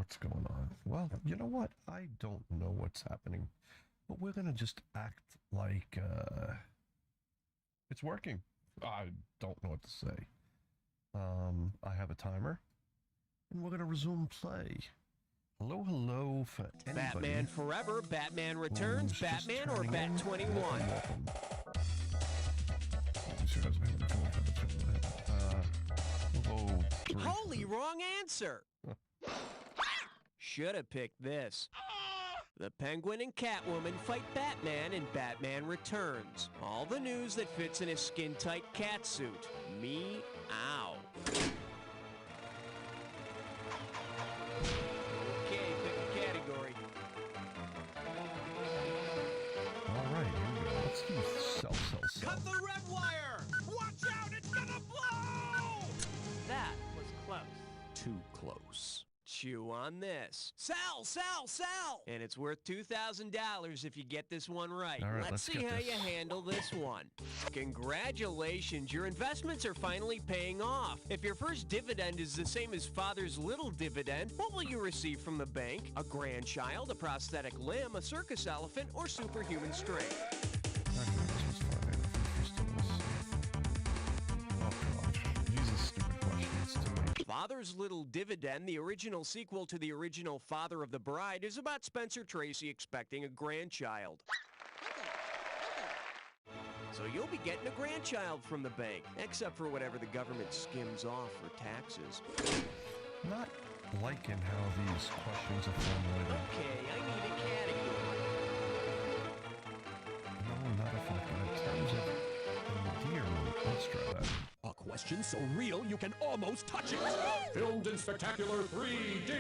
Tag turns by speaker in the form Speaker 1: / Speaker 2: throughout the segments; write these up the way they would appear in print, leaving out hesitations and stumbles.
Speaker 1: what's going on. Well, you know what? I don't know what's happening. But we're going to just act like it's working. I don't know what to say. I have a timer. And we're going to resume play. Hello, hello for anybody.
Speaker 2: Batman Forever, Batman Returns, Batman, or Bat 21?
Speaker 1: Welcome.
Speaker 2: Holy wrong answer! Should have picked this. The Penguin and Catwoman fight Batman in Batman Returns. All the news that fits in a skin-tight catsuit. Me-ow. Okay, pick a category.
Speaker 1: All right, here we go. Let's do sell.
Speaker 2: Cut the red wire! Watch out, it's gonna blow! That was close. Too close. Chew on this. Sell! And it's worth $2,000 if you get this one right.
Speaker 1: All right,
Speaker 2: Let's see how you handle this one. Congratulations, your investments are finally paying off. If your first dividend is the same as father's little dividend, what will you receive from the bank? A grandchild, a prosthetic limb, a circus elephant, or superhuman strength? Father's Little Dividend, the original sequel to the original Father of the Bride, is about Spencer Tracy expecting a grandchild. So you'll be getting a grandchild from the bank, except for whatever the government skims off for taxes.
Speaker 1: Not liking how these questions are formulated.
Speaker 2: Okay, I need a category.
Speaker 1: No, not if I'm in terms of endearment. Let's try that.
Speaker 3: A question so real you can almost touch it. Filmed in spectacular 3D.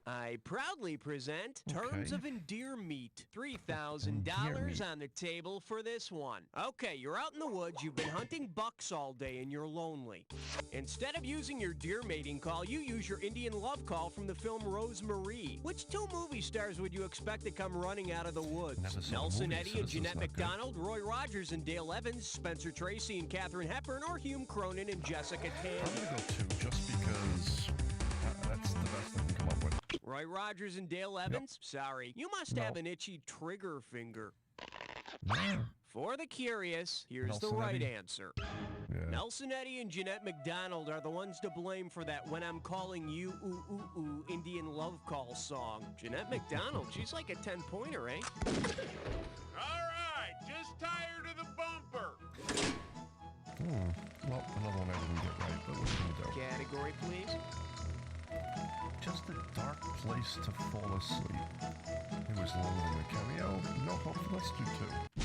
Speaker 2: I proudly present Terms of Endearment. $3,000 on the table for this one. Okay, you're out in the woods, you've been hunting bucks all day, and you're lonely. Instead of using your deer mating call, you use your Indian love call from the film Rosemary. Which two movie stars would you expect to come running out of the woods? Nelson Eddy and Jeanette MacDonald, Roy Rogers and Dale Evans, Spencer Tracy and Katharine Hepburn, or Hume Cronin and Jessica Tandy?
Speaker 1: I'm going to go two, just because that's the best I can come up with.
Speaker 2: Roy Rogers and Dale Evans? Yep. Sorry, you must have an itchy trigger finger.
Speaker 1: No.
Speaker 2: For the curious, here's the right answer. Yeah. Nelson Eddy and Jeanette MacDonald are the ones to blame for that When I'm Calling You Ooh Ooh Ooh Indian Love Call song. Jeanette MacDonald, she's like a 10-pointer, eh?
Speaker 4: All right, just tired of the bumper.
Speaker 1: Well, another one I didn't get right, but what are you going to do?
Speaker 2: Category, please.
Speaker 1: Just a dark place to fall asleep. It was longer than the cameo. No hope. Let's do two.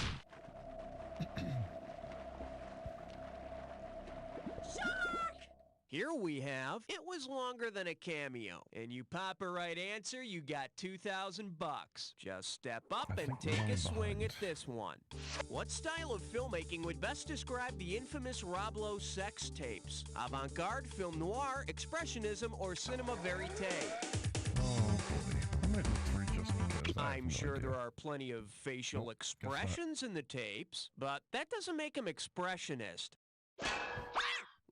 Speaker 2: Shark! Here we have, it was longer than a cameo. And you pop a right answer, you got $2,000. Just step up and take a swing at this one. What style of filmmaking would best describe the infamous Rob Lowe sex tapes? Avant-garde, film noir, expressionism, or cinema verite?
Speaker 1: Oh boy, I'm gonna go three just because.
Speaker 2: I'm sure there are plenty of facial expressions in the tapes, but that doesn't make him expressionist.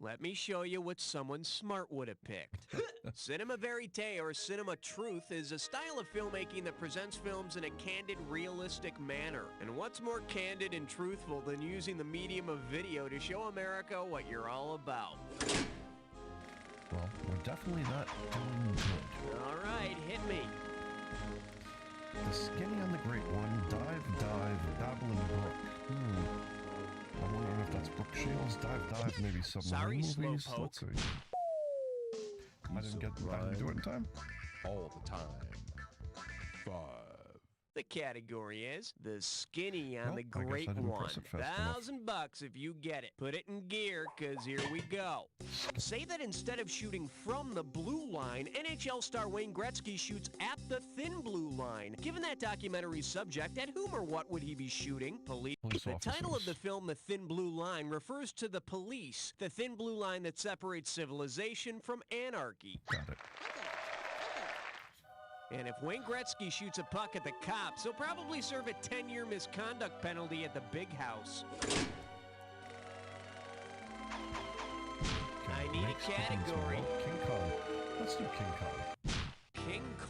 Speaker 2: Let me show you what someone smart would have picked. Cinema verite, or cinema truth, is a style of filmmaking that presents films in a candid, realistic manner. And what's more candid and truthful than using the medium of video to show America what you're all about?
Speaker 1: Well, we're definitely not doing good.
Speaker 2: All right, hit me.
Speaker 1: The Skinny on the Great One, Dive, Babbling Brook. I'm wondering if that's Brooke Shields, Dive, maybe submarine movies. Let's see. I didn't do it in time.
Speaker 3: All the time. 5.
Speaker 2: The category is The Skinny on the Great One. $1,000 if you get it. Put it in gear, because here we go. Say that instead of shooting from the blue line, NHL star Wayne Gretzky shoots at the thin blue line. Given that documentary's subject, at whom or what would he be shooting? Police. The title of the film, The Thin Blue Line, refers to the police, the thin blue line that separates civilization from anarchy.
Speaker 1: Got it.
Speaker 2: And if Wayne Gretzky shoots a puck at the cops, he'll probably serve a 10-year misconduct penalty at the big house. I need a category.
Speaker 1: King Kong. Let's do King Kong.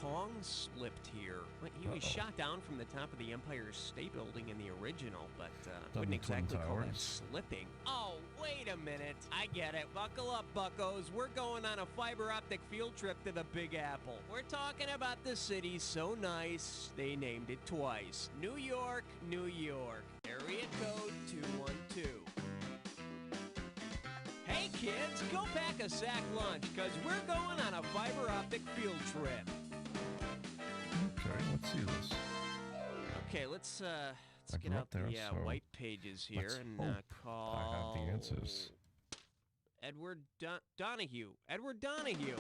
Speaker 2: Kong slipped here. He was shot down from the top of the Empire State Building in the original, but wouldn't exactly call that slipping. Oh, wait a minute. I get it. Buckle up, buckos. We're going on a fiber optic field trip to the Big Apple. We're talking about the city so nice, they named it twice. New York, New York. Area code 212. Hey kids, go pack a sack lunch, because we're going on a fiber optic field trip.
Speaker 1: Okay, let's see this.
Speaker 2: Okay, let's get out the white pages here and call...
Speaker 1: I have the answers.
Speaker 2: Edward Donahue. Edward Donahue.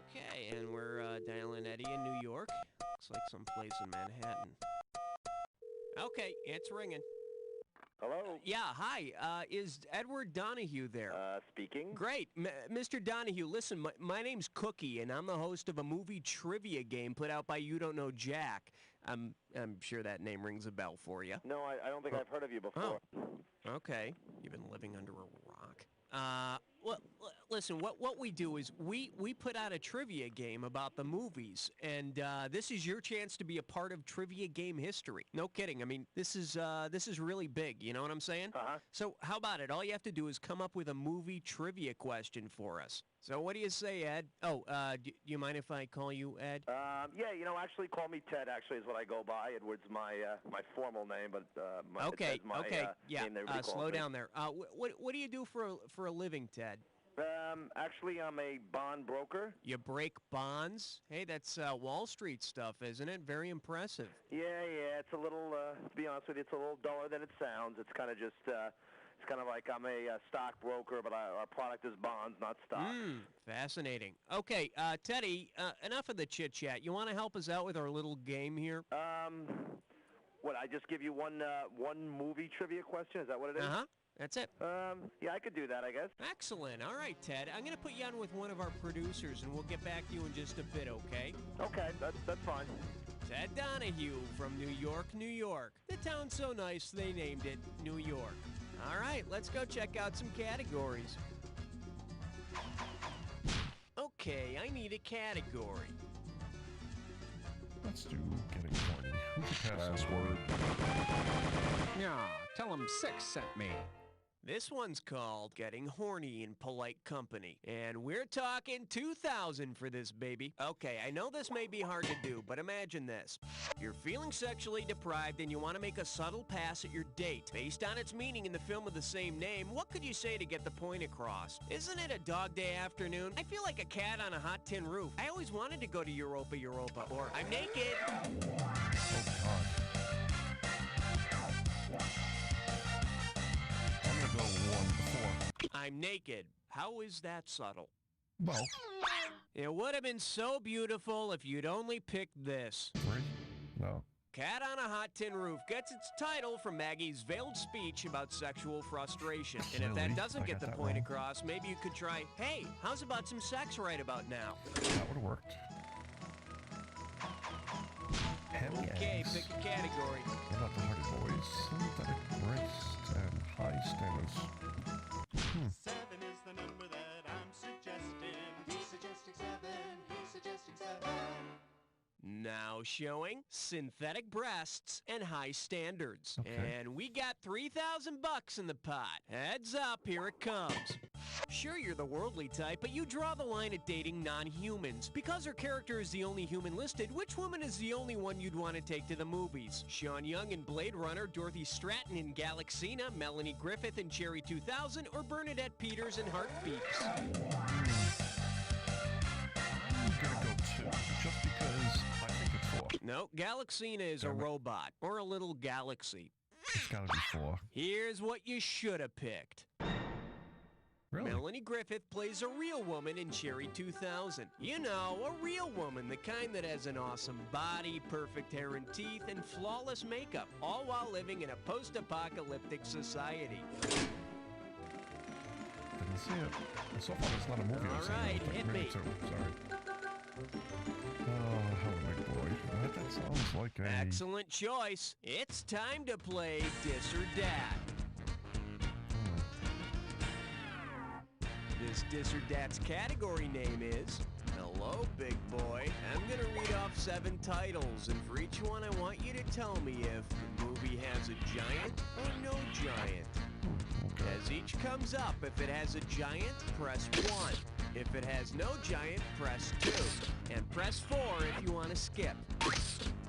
Speaker 2: Okay, and we're dialing Eddie in New York. Looks like someplace in Manhattan. Okay, it's ringing.
Speaker 5: Hello?
Speaker 2: Yeah, hi. Is Edward Donahue there?
Speaker 5: Speaking.
Speaker 2: Great. Mr. Donahue, listen, my name's Cookie, and I'm the host of a movie trivia game put out by You Don't Know Jack. I'm sure that name rings a bell for you.
Speaker 5: No, I don't think I've heard of you before.
Speaker 2: Oh. Okay. You've been living under a rock. Well, listen, what we do is we put out a trivia game about the movies, and this is your chance to be a part of trivia game history. No kidding. I mean, this is really big, you know what I'm saying?
Speaker 5: Uh-huh.
Speaker 2: So how about it? All you have to do is come up with a movie trivia question for us. So what do you say, Ed? Oh, do you mind if I call you Ed?
Speaker 5: Yeah, actually call me Ted, actually, is what I go by. Edward's my formal name, but
Speaker 2: okay,
Speaker 5: Ted's my
Speaker 2: yeah,
Speaker 5: name that everybody calls
Speaker 2: slow
Speaker 5: me.
Speaker 2: down there. What do you do for a living, Ted?
Speaker 5: Actually, I'm a bond broker.
Speaker 2: You break bonds? Hey, that's Wall Street stuff, isn't it? Very impressive.
Speaker 5: Yeah, it's a little, to be honest with you, it's a little duller than it sounds. It's kind of just, it's kind of like I'm a stock broker, but our product is bonds, not stock.
Speaker 2: Fascinating. Okay, Teddy, enough of the chit-chat. You want to help us out with our little game here?
Speaker 5: What, I just give you one movie trivia question? Is that what it is?
Speaker 2: Uh-huh. That's it.
Speaker 5: Yeah, I could do that, I guess.
Speaker 2: Excellent. All right, Ted. I'm going to put you on with one of our producers, and we'll get back to you in just a bit, okay?
Speaker 5: Okay, that's fine.
Speaker 2: Ted Donahue from New York, New York. The town's so nice they named it New York. All right, let's go check out some categories. Okay, I need a category.
Speaker 1: Let's do getting horny. Who's your
Speaker 3: Password. Yeah, tell him 6 sent me.
Speaker 2: This one's called Getting Horny in Polite Company. And we're talking 2,000 for this, baby. Okay, I know this may be hard to do, but imagine this. You're feeling sexually deprived and you want to make a subtle pass at your date. Based on its meaning in the film of the same name, what could you say to get the point across? Isn't it a dog day afternoon? I feel like a cat on a hot tin roof. I always wanted to go to Europa, Europa, or I'm naked.
Speaker 1: Oh, God. I'm going to go 1 before.
Speaker 2: I'm naked. How is that subtle?
Speaker 1: Well,
Speaker 2: It would have been so beautiful if you'd only picked this.
Speaker 1: 3? No.
Speaker 2: Cat on a Hot Tin Roof gets its title from Maggie's veiled speech about sexual frustration. And if
Speaker 1: Really?
Speaker 2: that doesn't
Speaker 1: I
Speaker 2: get
Speaker 1: got
Speaker 2: the
Speaker 1: that
Speaker 2: point
Speaker 1: wrong.
Speaker 2: across, maybe you could try, hey, how's about some sex right about now?
Speaker 1: That would have worked. Heavy
Speaker 2: Okay,
Speaker 1: eggs.
Speaker 2: pick a category.
Speaker 1: What about the Hardy Boys? Synthetic breast and high standards.
Speaker 6: 7 is the number that I'm suggesting. He's suggesting 7. He's suggesting 7.
Speaker 2: Now showing synthetic breasts and high standards.
Speaker 1: Okay.
Speaker 2: And we got $3,000 in the pot. Heads up, here it comes. Sure, you're the worldly type, but you draw the line at dating non-humans. Because her character is the only human listed, which woman is the only one you'd want to take to the movies? Sean Young in Blade Runner, Dorothy Stratton in Galaxina, Melanie Griffith in Cherry 2000, or Bernadette Peters in Heartbeats?
Speaker 1: I'm gonna go 2, just because I think it's 4.
Speaker 2: No, Galaxina is a
Speaker 1: Damn it.
Speaker 2: robot, or a little galaxy.
Speaker 1: It's gotta be 4.
Speaker 2: Here's what you should have picked.
Speaker 1: Really?
Speaker 2: Melanie Griffith plays a real woman in Cherry 2000. You know, a real woman, the kind that has an awesome body, perfect hair and teeth, and flawless makeup, all while living in a post-apocalyptic society.
Speaker 1: Didn't see it. Well, so far, it's not a movie I've
Speaker 2: All
Speaker 1: seen.
Speaker 2: right,
Speaker 1: but
Speaker 2: hit
Speaker 1: maybe
Speaker 2: me.
Speaker 1: 2. Sorry. Oh, hello, big boy. That sounds like a...
Speaker 2: Excellent choice. It's time to play Dis or Dat. This Dis or Dat's category name is Hello, big boy. I'm gonna read off 7 titles, and for each one I want you to tell me if the movie has a giant or no giant. As each comes up, if it has a giant, press 1. If it has no giant, press 2. And press 4 if you want to skip.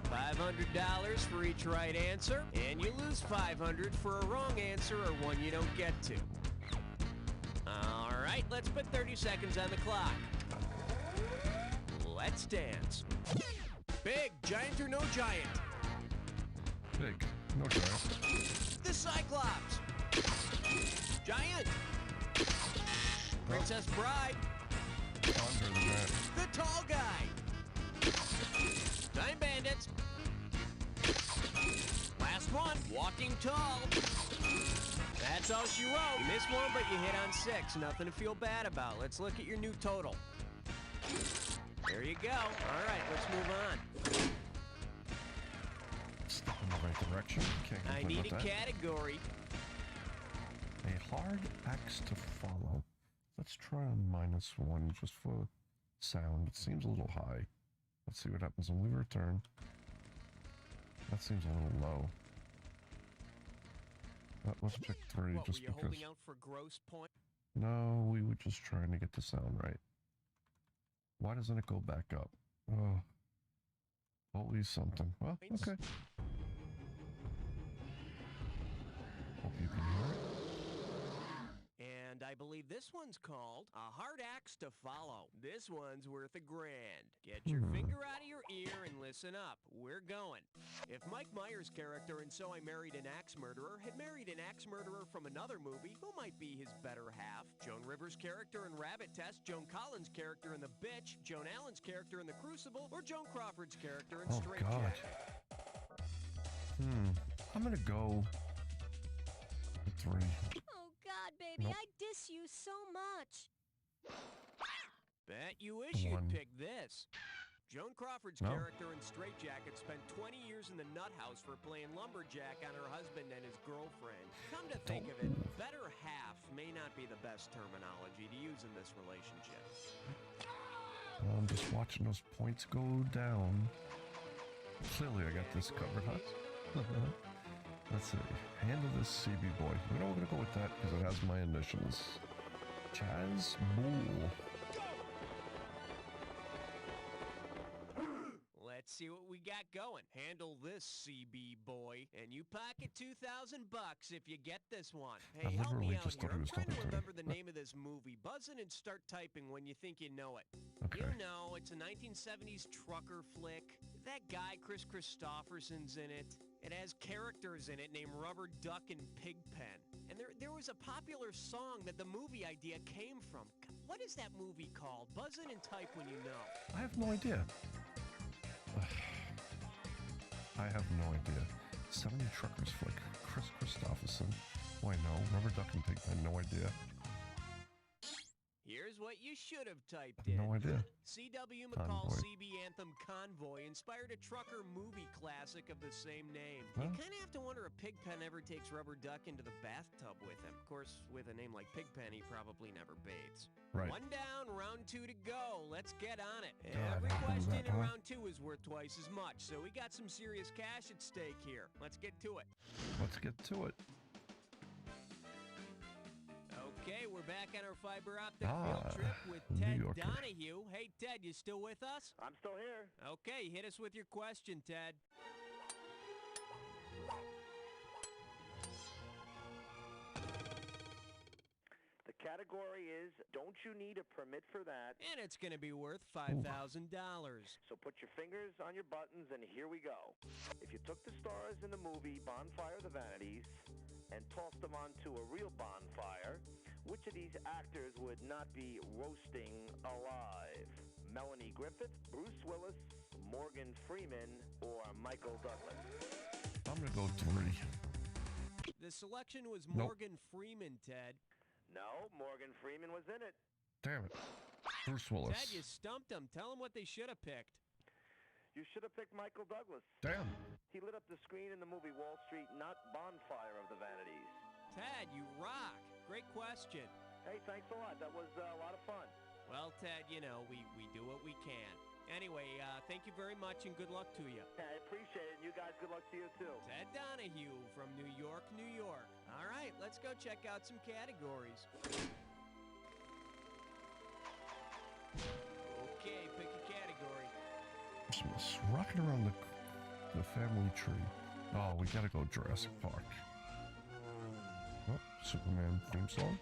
Speaker 2: $500 for each right answer, and you lose $500 for a wrong answer or one you don't get to. All right, let's put 30 seconds on the clock. Let's dance. Big, giant or no giant?
Speaker 1: Big. No giant.
Speaker 2: The Cyclops. Giant. Princess Bride.
Speaker 1: Andre the Giant.
Speaker 2: The tall guy. Time Bandits. Last one. Walking Tall. That's all she wrote. You missed one, but you hit on 6. Nothing to feel bad about. Let's look at your new total. There you go. All right, let's move on.
Speaker 1: Step in the right direction. Can't
Speaker 2: I
Speaker 1: complain
Speaker 2: need a
Speaker 1: about that.
Speaker 2: category.
Speaker 1: A hard axe to follow. Let's try a -1 just for sound. It seems a little high. Let's see what happens when we return. That seems a little low. Let's pick 3
Speaker 2: What,
Speaker 1: just
Speaker 2: were you
Speaker 1: because.
Speaker 2: holding out for gross point?
Speaker 1: No, we were just trying to get the sound right. Why doesn't it go back up? Oh, always something. Well, okay. Hope you can hear it.
Speaker 2: And I believe this one's called A Hard Axe to Follow. This one's worth $1,000. Get your finger out of your ear and listen up. We're going. If Mike Myers' character in So I Married an Axe Murderer had married an axe murderer from another movie, who might be his better half? Joan Rivers' character in Rabbit Test, Joan Collins' character in The Bitch, Joan Allen's character in The Crucible, or Joan Crawford's character in
Speaker 1: Oh,
Speaker 2: Straight
Speaker 1: God.
Speaker 2: Jacket?
Speaker 1: I'm gonna go with 3.
Speaker 7: Oh, God, baby,
Speaker 1: Nope.
Speaker 7: I diss you so much.
Speaker 2: Bet you wish you'd
Speaker 1: 1.
Speaker 2: pick this. Joan Crawford's
Speaker 1: No.
Speaker 2: character in Straight Jacket spent 20 years in the nut house for playing lumberjack on her husband and his girlfriend. Come to think of it, better half may not be the best terminology to use in this relationship.
Speaker 1: I'm just watching those points go down. Clearly, I got this covered, huh? Let's see. Handle this CB boy. You know, we're gonna go with that because it has my initials. Chaz Mool.
Speaker 2: Let's see what we got going. Handle this, CB boy, and you pocket $2,000 if you get this one. Hey, help me
Speaker 1: literally
Speaker 2: out
Speaker 1: just
Speaker 2: here.
Speaker 1: thought he
Speaker 2: I'm
Speaker 1: was
Speaker 2: trying to
Speaker 1: talking to me.
Speaker 2: remember the name of this movie. Buzz in and start typing when you think you know it.
Speaker 1: Okay.
Speaker 2: You know, it's a 1970s trucker flick. That guy, Chris Christopherson's in it. It has characters in it named Rubber Duck and Pigpen. And there was a popular song that the movie idea came from. What is that movie called? Buzz in and type when you know.
Speaker 1: I have no idea. I have no idea. 70 Truckers flick. Chris Christopherson. Why no? Rubber Duck and Pigpen. No idea.
Speaker 2: Here's what you should have typed
Speaker 1: I
Speaker 2: in.
Speaker 1: have no idea.
Speaker 2: C.W. McCall's
Speaker 1: Convoy.
Speaker 2: CB anthem Convoy inspired a trucker movie classic of the same name.
Speaker 1: Huh?
Speaker 2: You kind of have to wonder if Pigpen ever takes Rubber Duck into the bathtub with him. Of course, with a name like Pigpen, he probably never bathes.
Speaker 1: Right.
Speaker 2: 1 down, round 2 to go. Let's get on it.
Speaker 1: God,
Speaker 2: Every
Speaker 1: I do
Speaker 2: question
Speaker 1: that,
Speaker 2: in
Speaker 1: huh?
Speaker 2: round 2 is worth twice as much, so we got some serious cash at stake here. Let's get to it.
Speaker 1: Let's get to it.
Speaker 2: Okay, we're back on our fiber optic
Speaker 1: Ah,
Speaker 2: field trip with
Speaker 1: New
Speaker 2: Ted
Speaker 1: Yorker.
Speaker 2: Donahue. Hey, Ted, you still with us?
Speaker 5: I'm still here.
Speaker 2: Okay, hit us with your question, Ted.
Speaker 5: The category is, don't you need a permit for that?
Speaker 2: And it's going to be worth $5,000.
Speaker 5: So put your fingers on your buttons and here we go. If you took the stars in the movie Bonfire of the Vanities and tossed them onto a real bonfire, which of these actors would not be roasting alive? Melanie Griffith, Bruce Willis, Morgan Freeman, or Michael Douglas?
Speaker 1: I'm gonna go 3.
Speaker 2: The selection was
Speaker 1: Nope.
Speaker 2: Morgan Freeman, Ted.
Speaker 5: No, Morgan Freeman was in it.
Speaker 1: Damn it. Bruce Willis.
Speaker 2: Ted, you stumped them. Tell them what they should have picked.
Speaker 5: You should have picked Michael Douglas.
Speaker 1: Damn.
Speaker 5: He lit up the screen in the movie Wall Street, not Bonfire of the Vanities.
Speaker 2: Ted, you rock. Great question.
Speaker 5: Hey, thanks a lot. That was a lot of fun.
Speaker 2: Well, Ted, you know, we do what we can. Anyway, thank you very much and good luck to you.
Speaker 5: I appreciate it. And you guys, good luck to you, too.
Speaker 2: Ted Donahue from New York, New York. All right, let's go check out some categories. Okay, pick a category.
Speaker 1: Christmas. Rocking around the family tree. Oh, we gotta go Jurassic Park. Oh, Superman theme song.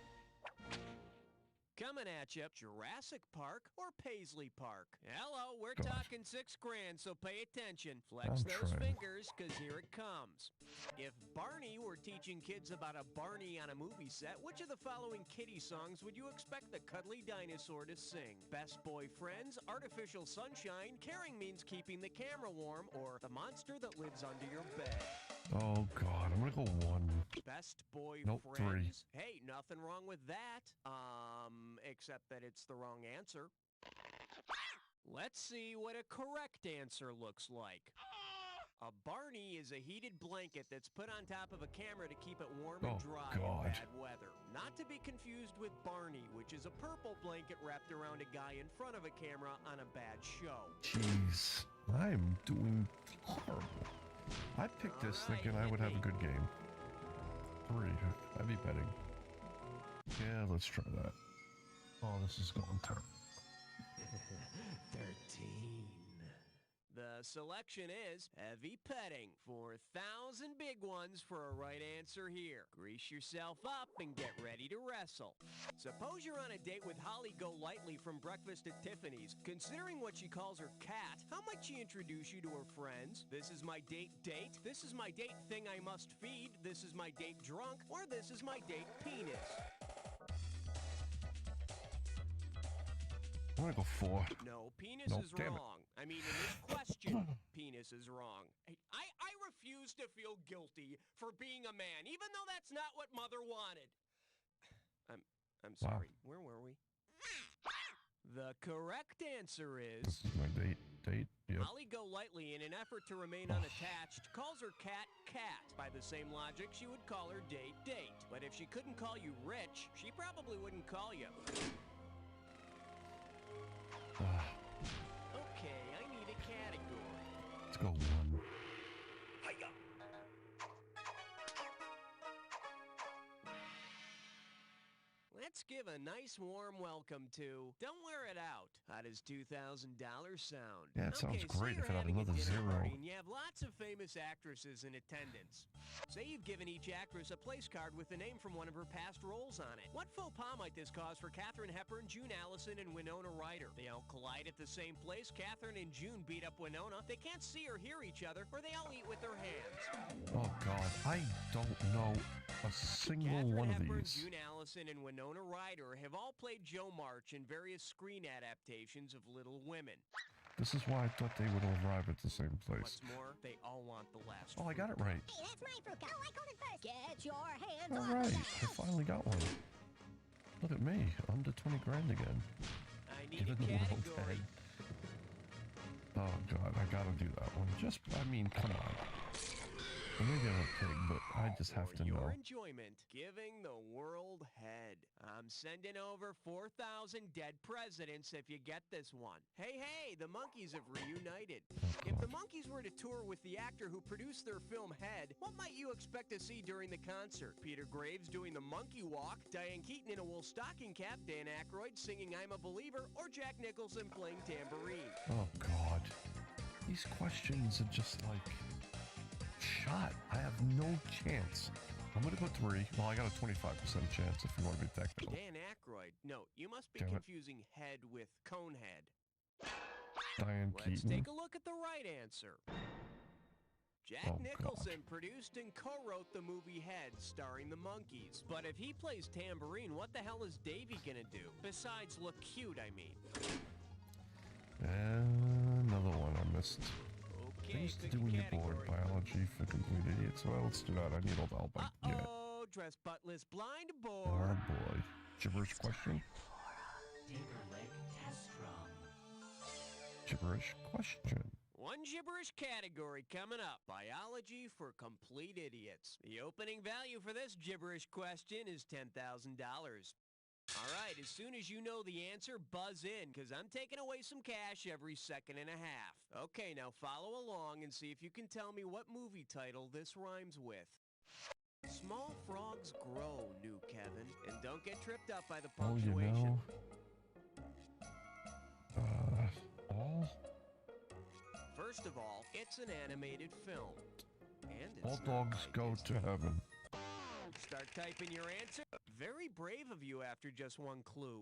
Speaker 2: Coming at you, Jurassic Park or Paisley Park? Hello, we're
Speaker 1: God.
Speaker 2: talking $6,000, so pay attention. Flex
Speaker 1: I'm
Speaker 2: those
Speaker 1: trying.
Speaker 2: fingers, because here it comes. If Barney were teaching kids about a Barney on a movie set, which of the following kiddie songs would you expect the cuddly dinosaur to sing? Best Boy Friends, Artificial Sunshine, Caring Means Keeping the Camera Warm, or The Monster That Lives Under Your Bed?
Speaker 1: Oh God, I'm gonna go 1.
Speaker 2: Best Boy
Speaker 1: Nope,
Speaker 2: Friends. Hey, nothing wrong with that. Except that it's the wrong answer. Let's see what a correct answer looks like. A Barney is a heated blanket that's put on top of a camera to keep it warm and
Speaker 1: Oh,
Speaker 2: dry
Speaker 1: God.
Speaker 2: in bad weather. Not to be confused with Barney, which is a purple blanket wrapped around a guy in front of a camera on a bad show.
Speaker 1: Jeez, I'm doing horrible. I picked this
Speaker 2: All right,
Speaker 1: thinking I would have a
Speaker 2: hit
Speaker 1: good game. 3, heavy betting. Yeah, let's try that. Oh, this is going terrible.
Speaker 2: 13. The selection is heavy petting. 4,000 big ones for a right answer here. Grease yourself up and get ready to wrestle. Suppose you're on a date with Holly Golightly from Breakfast at Tiffany's. Considering what she calls her cat, how might she introduce you to her friends? This is my date date. This is my date thing I must feed. This is my date drunk. Or this is my date penis.
Speaker 1: I'm gonna go 4.
Speaker 2: No, penis
Speaker 1: Nope,
Speaker 2: is
Speaker 1: damn it.
Speaker 2: wrong. I mean, in this question, penis is wrong. I refuse to feel guilty for being a man, even though that's not what Mother wanted. I'm sorry. Where were we? The correct answer is
Speaker 1: This is my date. Yep.
Speaker 2: Holly Golightly, in an effort to remain unattached, calls her cat Cat. By the same logic, she would call her date Date. But if she couldn't call you Rich, she probably wouldn't call you. Okay, I need a category.
Speaker 1: Let's go 1.
Speaker 2: Let's give a nice warm welcome to Don't Wear It Out. How does $2,000 sound?
Speaker 1: Yeah, it sounds
Speaker 2: Okay,
Speaker 1: great
Speaker 2: say
Speaker 1: if
Speaker 2: you're
Speaker 1: it had
Speaker 2: having a
Speaker 1: another
Speaker 2: dinner
Speaker 1: 0.
Speaker 2: party and you have lots of famous actresses in attendance. Say you've given each actress a place card with the name from one of her past roles on it. What faux pas might this cause for Katharine Hepburn, June Allison, and Winona Ryder? They all collide at the same place. Katharine and June beat up Winona. They can't see or hear each other, or they all eat with their hands.
Speaker 1: Oh God, I don't know a single
Speaker 2: Katharine
Speaker 1: one of
Speaker 2: Hepburn,
Speaker 1: these.
Speaker 2: June Allison, and Winona Ryder have all played Jo March in various screen adaptations of Little Women.
Speaker 1: This is why I thought they would all arrive at the same place.
Speaker 2: What's more, they all want the last
Speaker 1: Oh, I got it
Speaker 2: fruit.
Speaker 1: right.
Speaker 7: Hey, that's my fruit cup. Oh, I called it first. Get your hands
Speaker 1: All
Speaker 7: off
Speaker 1: right,
Speaker 7: of
Speaker 1: I finally got one. Look at me, under 20 grand again.
Speaker 2: I need
Speaker 1: Give
Speaker 2: a
Speaker 1: it the world
Speaker 2: category.
Speaker 1: head. Oh God, I gotta do that one. Just, I mean, come on. Well, maybe I'm a pig, but I just have to
Speaker 2: For your
Speaker 1: know.
Speaker 2: enjoyment, giving the world head. I'm sending over 4,000 dead presidents if you get this one. Hey, the Monkees have reunited. If the Monkees were to tour with the actor who produced their film Head, what might you expect to see during the concert? Peter Graves doing the monkey walk, Diane Keaton in a wool stocking cap, Dan Aykroyd singing I'm a Believer, or Jack Nicholson playing tambourine?
Speaker 1: Oh God, these questions are just like shot. I have no chance. I'm gonna go 3. Well, I got a 25% chance if you want to be technical.
Speaker 2: Dan Aykroyd. No, you must be
Speaker 1: Damn it.
Speaker 2: confusing Head with Conehead.
Speaker 1: Diane
Speaker 2: Let's
Speaker 1: Keaton.
Speaker 2: take a look at the right answer. Jack
Speaker 1: Oh,
Speaker 2: Nicholson produced and co-wrote the movie Head, starring the Monkees. But if he plays tambourine, what the hell is Davey gonna do? Besides look cute, I mean.
Speaker 1: And another one I missed.
Speaker 2: Okay,
Speaker 1: Things to
Speaker 2: pick
Speaker 1: do
Speaker 2: a
Speaker 1: when you're bored.
Speaker 2: category.
Speaker 1: Biology for complete idiots. Well, let's do that. I need all the help I can get.
Speaker 2: Uh-oh, dress buttless blind
Speaker 1: Oh
Speaker 2: board.
Speaker 1: boy. Gibberish question? Gibberish question.
Speaker 2: One gibberish category coming up. Biology for complete idiots. The opening value for this gibberish question is $10,000. All right, as soon as you know the answer, buzz in, because I'm taking away some cash every second and a half. Okay, now follow along and see if you can tell me what movie title this rhymes with. Small frogs grow, new Kevin, and don't get tripped up by the
Speaker 1: Oh, you
Speaker 2: punctuation.
Speaker 1: know. All
Speaker 2: First of all, it's an animated film. And it's
Speaker 1: dogs
Speaker 2: not by
Speaker 1: go
Speaker 2: Disney.
Speaker 1: to heaven.
Speaker 2: Start typing your answer. Very brave of you after just one clue.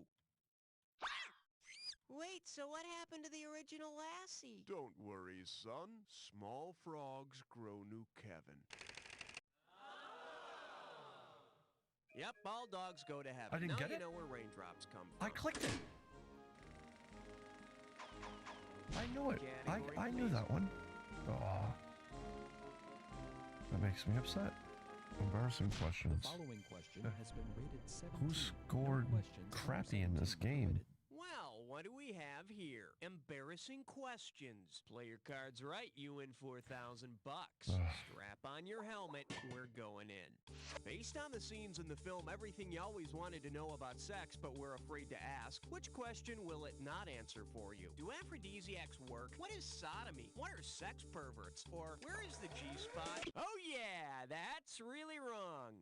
Speaker 2: Wait, so what happened to the original Lassie?
Speaker 4: Don't worry, son. Small frogs grow new Kevin.
Speaker 2: Yep, all dogs go to heaven.
Speaker 1: I didn't
Speaker 2: now
Speaker 1: get
Speaker 2: you
Speaker 1: it?
Speaker 2: know where raindrops come from.
Speaker 1: I clicked it. I knew it.
Speaker 2: Category,
Speaker 1: I knew
Speaker 2: please.
Speaker 1: that one. Aw. That makes me upset. Embarrassing questions.
Speaker 3: The following question has been rated 17.
Speaker 1: Who scored crappy in this game?
Speaker 2: Well, what do we have here? Embarrassing questions. Play your cards right, you win $4,000. Strap on your helmet, we're going in. Based on the scenes in the film, everything you always wanted to know about sex but were afraid to ask, which question will it not answer for you? Do aphrodisiacs work? What is sodomy? What are sex perverts? Or where is the G-spot? Oh yeah, that's really wrong.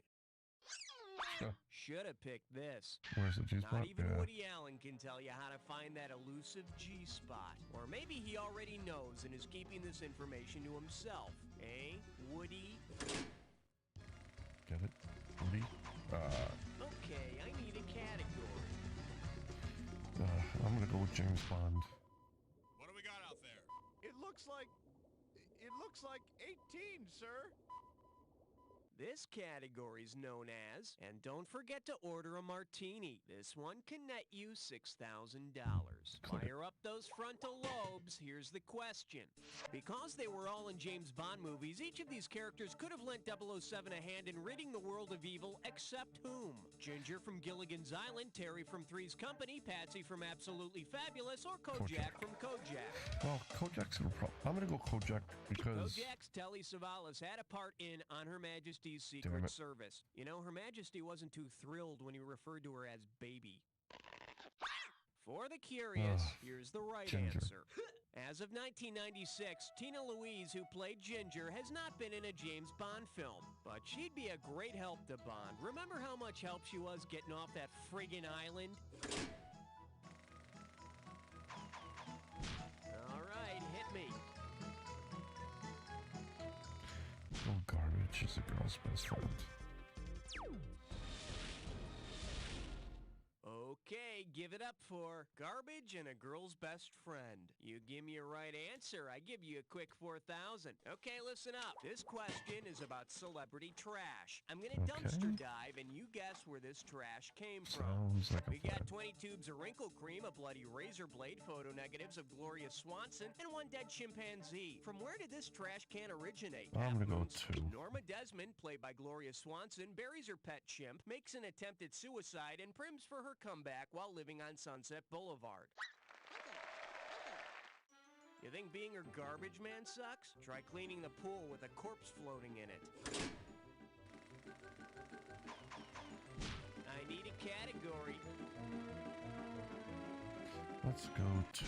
Speaker 2: Should have picked this.
Speaker 1: Where's the G-spot?
Speaker 2: Not even
Speaker 1: Yeah.
Speaker 2: Woody Allen can tell you how to find that elusive G-spot. Or maybe he already knows and is keeping this information to himself. Eh, Woody?
Speaker 1: Get it? Woody?
Speaker 2: Okay, I need a category.
Speaker 1: I'm gonna go with James Bond.
Speaker 4: What do we got out there? It looks like 18, sir.
Speaker 2: This category is known as, and don't forget to order a martini. This one can net you $6,000. Fire up those frontal lobes. Here's the question. Because they were all in James Bond movies, each of these characters could have lent 007 a hand in ridding the world of evil, except whom? Ginger from Gilligan's Island, Terry from Three's Company, Patsy from Absolutely Fabulous, or Kojak from Kojak?
Speaker 1: Well, Kojak's gonna I'm gonna go Kojak because
Speaker 2: Kojak's Telly Savalas had a part in On Her Majesty's
Speaker 1: Damn
Speaker 2: Secret
Speaker 1: it.
Speaker 2: Service. You know, Her Majesty wasn't too thrilled when he referred to her as baby. For the curious, here's the right
Speaker 1: Ginger.
Speaker 2: answer. As of 1996, Tina Louise, who played Ginger, has not been in a James Bond film. But she'd be a great help to Bond. Remember how much help she was getting off that friggin' island? All right, hit me.
Speaker 1: oh, garbage is a girl's best friend.
Speaker 2: Okay, give it up for Garbage and a Girl's Best Friend. You give me a right answer, I give you a quick 4,000. Okay, listen up. This question is about celebrity trash. I'm gonna dumpster dive and you guess where this trash came from.
Speaker 1: Sounds like a
Speaker 2: We got
Speaker 1: plan.
Speaker 2: 20 tubes of wrinkle cream, a bloody razor blade, photo negatives of Gloria Swanson, and one dead chimpanzee. From where did this trash can originate?
Speaker 1: I'm gonna go
Speaker 2: Moons.
Speaker 1: 2.
Speaker 2: Norma Desmond, played by Gloria Swanson, buries her pet chimp, makes an attempt at suicide, and prims for her comeback while living on Sunset Boulevard. You think being her garbage man sucks? Try cleaning the pool with a corpse floating in it. I need a category.
Speaker 1: Let's go to.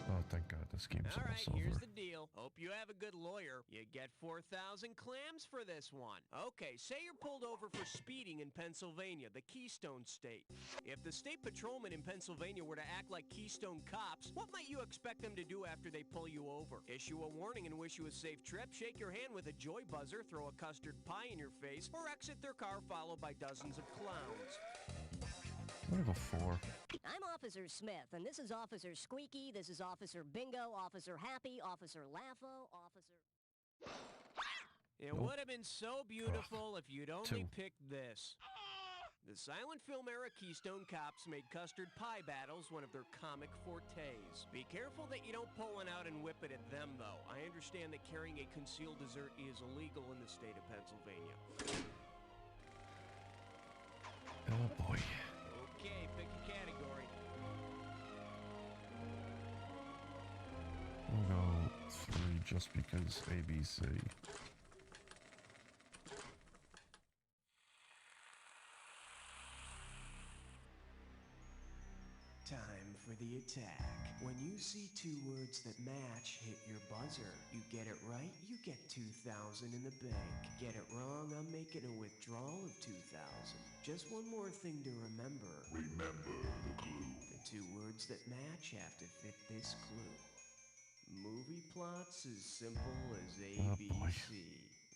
Speaker 1: Oh, thank God, this game's
Speaker 2: All right,
Speaker 1: almost over.
Speaker 2: here's the deal. Hope you have a good lawyer. You get 4,000 clams for this one. Okay, say you're pulled over for speeding in Pennsylvania, the Keystone State. If the state patrolmen in Pennsylvania were to act like Keystone cops, what might you expect them to do after they pull you over? Issue a warning and wish you a safe trip, shake your hand with a joy buzzer, throw a custard pie in your face, or exit their car followed by dozens of clowns?
Speaker 1: I'm gonna go 4.
Speaker 7: I'm Officer Smith, and this is Officer Squeaky, this is Officer Bingo, Officer Happy, Officer Laugho, Officer...
Speaker 2: It would have been so beautiful if you'd only
Speaker 1: 2.
Speaker 2: picked this. The silent film era Keystone Cops made custard pie battles one of their comic fortes. Be careful that you don't pull one out and whip it at them, though. I understand that carrying a concealed dessert is illegal in the state of Pennsylvania.
Speaker 1: Oh boy.
Speaker 2: Okay, pick a category.
Speaker 1: I'll go 3 just because ABC.
Speaker 2: movie attack. When you see two words that match, hit your buzzer. You get it right, you get 2,000 in the bank. Get it wrong, I'm making a withdrawal of 2,000. Just one more thing to remember.
Speaker 3: Remember the clue.
Speaker 2: The two words that match have to fit this clue. Movie plots as simple as
Speaker 1: Oh, boy.
Speaker 2: ABC.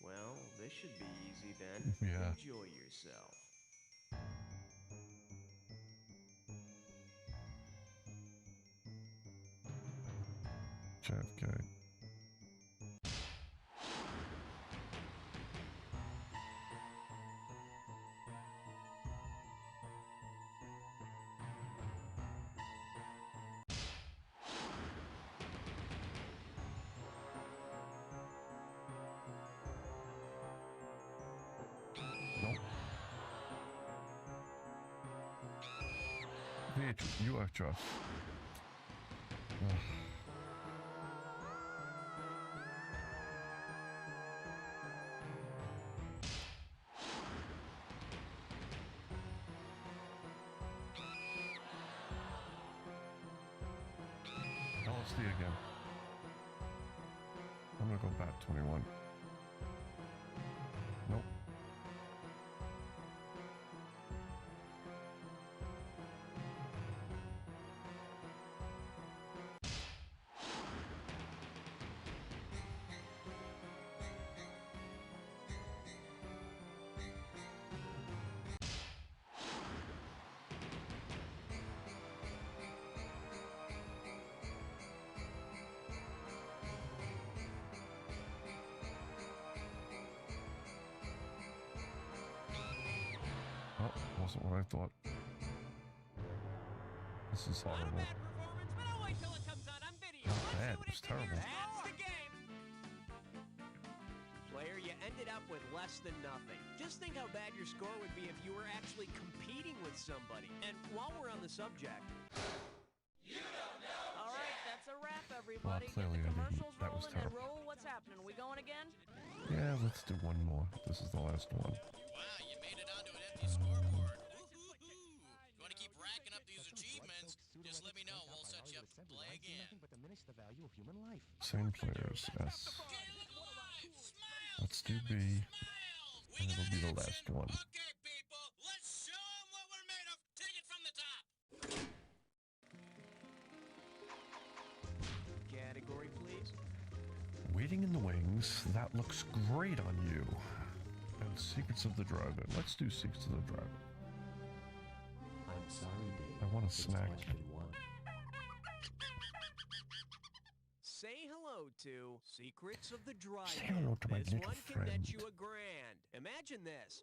Speaker 2: Well, this should be easy then.
Speaker 1: Yeah.
Speaker 2: Enjoy yourself.
Speaker 1: JFK. Nope. UHF. Ugh. LSD again. I'm gonna go back 21. Nope. Oh, wasn't what I thought. This is
Speaker 2: Not a
Speaker 1: horrible.
Speaker 2: bad performance, but I'll wait till it comes out on video.
Speaker 1: Not
Speaker 2: Let's
Speaker 1: bad,
Speaker 2: see what
Speaker 1: it was
Speaker 2: it figures.
Speaker 1: terrible.
Speaker 2: That's the game. Player, you ended up with less than nothing. Just think how bad your score would be if you were actually competing with somebody. And while we're on the subject,
Speaker 8: All right, that's a wrap, everybody.
Speaker 1: clearly I
Speaker 8: Get the
Speaker 1: didn't.
Speaker 8: commercials
Speaker 1: That was
Speaker 8: rolling and
Speaker 1: terrible.
Speaker 8: roll. What's happening? Are we going again?
Speaker 1: Yeah, let's do one more. This is the last one.
Speaker 9: Wow, you made it onto an empty scoreboard. Woo-hoo-hoo. You want to keep racking up these achievements? Just let me know. We'll set you up to play again.
Speaker 1: Same players, yes.
Speaker 9: Okay, look alive. Smile.
Speaker 1: Let's do B,
Speaker 9: Smiles.
Speaker 1: and it'll be the last one.
Speaker 9: Okay, people. Let's show them what we're made of. Take it from the top.
Speaker 2: category, please.
Speaker 1: Waiting in the Wings, that looks great on you. And Secrets of the Drive-In. Let's do Secrets of the Drive-In.
Speaker 2: I'm sorry, Dave.
Speaker 1: I want a snack.
Speaker 2: Say hello to Secrets of the Drive-In.
Speaker 1: Say hello to my
Speaker 2: This
Speaker 1: little
Speaker 2: one can net
Speaker 1: friend.
Speaker 2: you $1,000. Imagine this.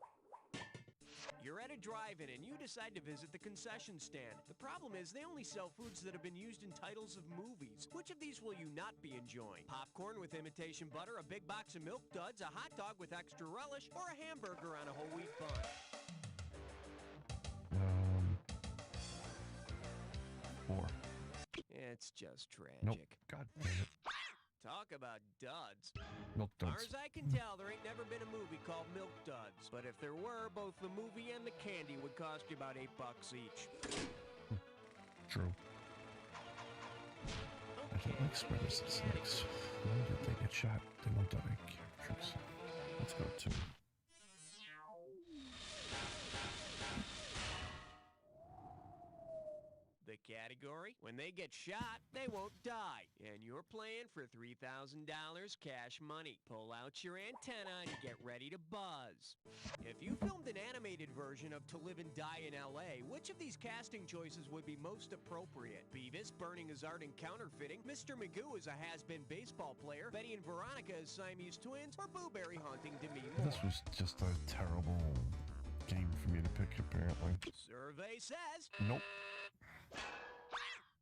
Speaker 2: You're at a drive-in and you decide to visit the concession stand. The problem is they only sell foods that have been used in titles of movies. Which of these will you not be enjoying? Popcorn with imitation butter, a big box of Milk Duds, a hot dog with extra relish, or a hamburger on a whole wheat bun?
Speaker 1: 4.
Speaker 2: It's just tragic.
Speaker 1: Nope. God damn it.
Speaker 2: Talk about duds.
Speaker 1: Milk
Speaker 2: Far
Speaker 1: Duds.
Speaker 2: as I can tell, there ain't never been a movie called Milk Duds. But if there were, both the movie and the candy would cost you about $8 each.
Speaker 1: True. I don't like spreaders and snakes. When did they get shot? They won't die. Characters. Let's go 2.
Speaker 2: The category? When they get shot, they won't die. And you're playing for $3,000 cash money. Pull out your antenna and get ready to buzz. If you filmed an animated version of To Live and Die in L.A., which of these casting choices would be most appropriate? Beavis burning his art in counterfeiting, Mr. Magoo as a has-been baseball player, Betty and Veronica as Siamese twins, or Boo Berry haunting Demi Moore?
Speaker 1: This was just a terrible game for me to pick, apparently.
Speaker 2: Survey says...
Speaker 1: Nope.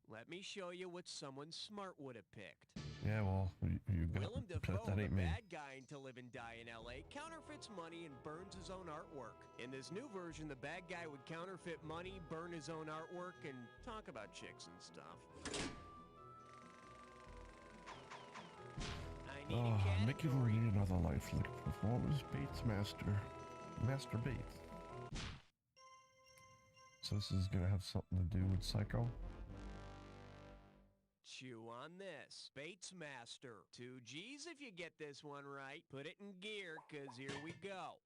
Speaker 2: Let me show you what someone smart would have picked.
Speaker 1: Yeah, well, you got
Speaker 2: Willem
Speaker 1: that.
Speaker 2: Dafoe,
Speaker 1: That
Speaker 2: the
Speaker 1: ain't me.
Speaker 2: bad guy in To Live and Die in L.A., counterfeits money and burns his own artwork. In this new version, the bad guy would counterfeit money, burn his own artwork, and talk about chicks and stuff. I need a
Speaker 1: Mickey
Speaker 2: category.
Speaker 1: Rooney, Another Life, like performance Bates Master Bates. So this is gonna have something to do with Psycho.
Speaker 2: Chew on this. Bates Master. 2 G's if you get this one right. Put it in gear, because here we go.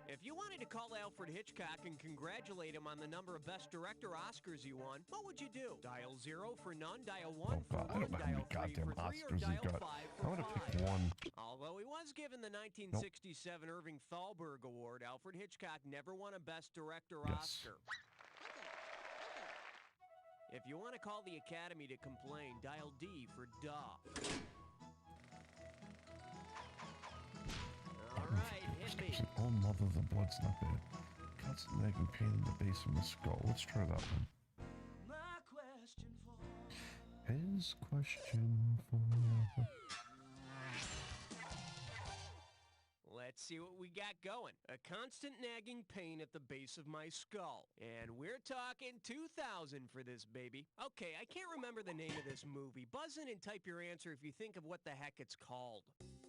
Speaker 2: If you wanted to call Alfred Hitchcock and congratulate him on the number of Best Director Oscars he won, what would you do? Dial 0 for none, dial 1 for
Speaker 1: I
Speaker 2: 1,
Speaker 1: don't know how
Speaker 2: dial
Speaker 1: many
Speaker 2: 3 for
Speaker 1: goddamn
Speaker 2: 3, or
Speaker 1: Oscars he
Speaker 2: dial
Speaker 1: got.
Speaker 2: 5
Speaker 1: I'm
Speaker 2: for
Speaker 1: gonna
Speaker 2: 5.
Speaker 1: pick one.
Speaker 2: Although he was given the 1967 Irving Thalberg Award, Alfred Hitchcock never won a Best Director Oscar. If you want to call the Academy to complain, dial D for duh. All right, hit me.
Speaker 1: Oh, mother, the blood's not bad. Constant nagging pain in the base of the skull. Let's try that one. His question for...
Speaker 2: Let's see what we got going. A constant nagging pain at the base of my skull. And we're talking 2000 for this baby. Okay, I can't remember the name of this movie. Buzz in and type your answer if you think of what the heck it's called.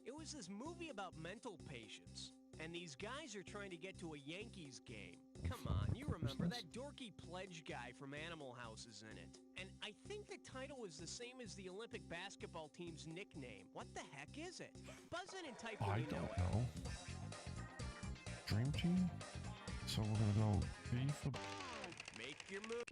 Speaker 2: It was this movie about mental patients. And these guys are trying to get to a Yankees game. Come on, you remember that dorky pledge guy from Animal House is in it. And I think the title is the same as the Olympic basketball team's nickname. What the heck is it? Buzz in and type when you know it.
Speaker 1: I don't know. Dream Team? So we're gonna go B for...
Speaker 2: Make your move.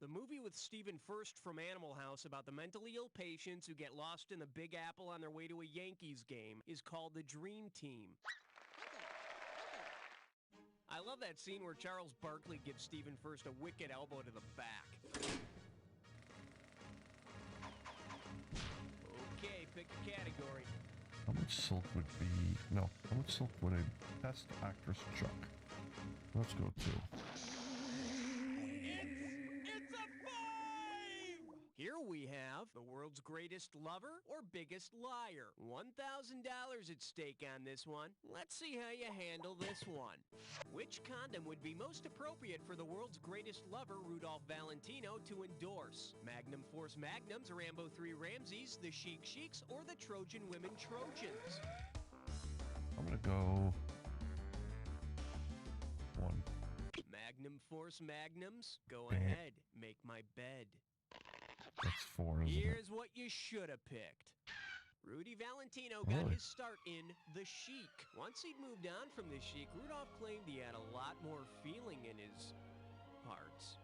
Speaker 2: The movie with Stephen Furst from Animal House about the mentally ill patients who get lost in the Big Apple on their way to a Yankees game is called The Dream Team. I love that scene where Charles Barkley gives Stephen Furst a wicked elbow to the back. Okay, pick a category.
Speaker 1: How much silk would be... No, how much silk would a Best Actress chuck? Let's go 2.
Speaker 2: Here we have the world's greatest lover or biggest liar. $1,000 at stake on this one. Let's see how you handle this one. Which condom would be most appropriate for the world's greatest lover, Rudolph Valentino, to endorse? Magnum Force Magnums, Rambo 3 Ramses, the Chic Chics, or the Trojan Women Trojans?
Speaker 1: I'm gonna go... 1.
Speaker 2: Magnum Force Magnums? Go ahead. Make my bed.
Speaker 1: That's 4, isn't it?
Speaker 2: Here's what you should have picked. Rudy Valentino got his start in The Chic. Once he'd moved on from The Chic, Rudolph claimed he had a lot more feeling in his parts.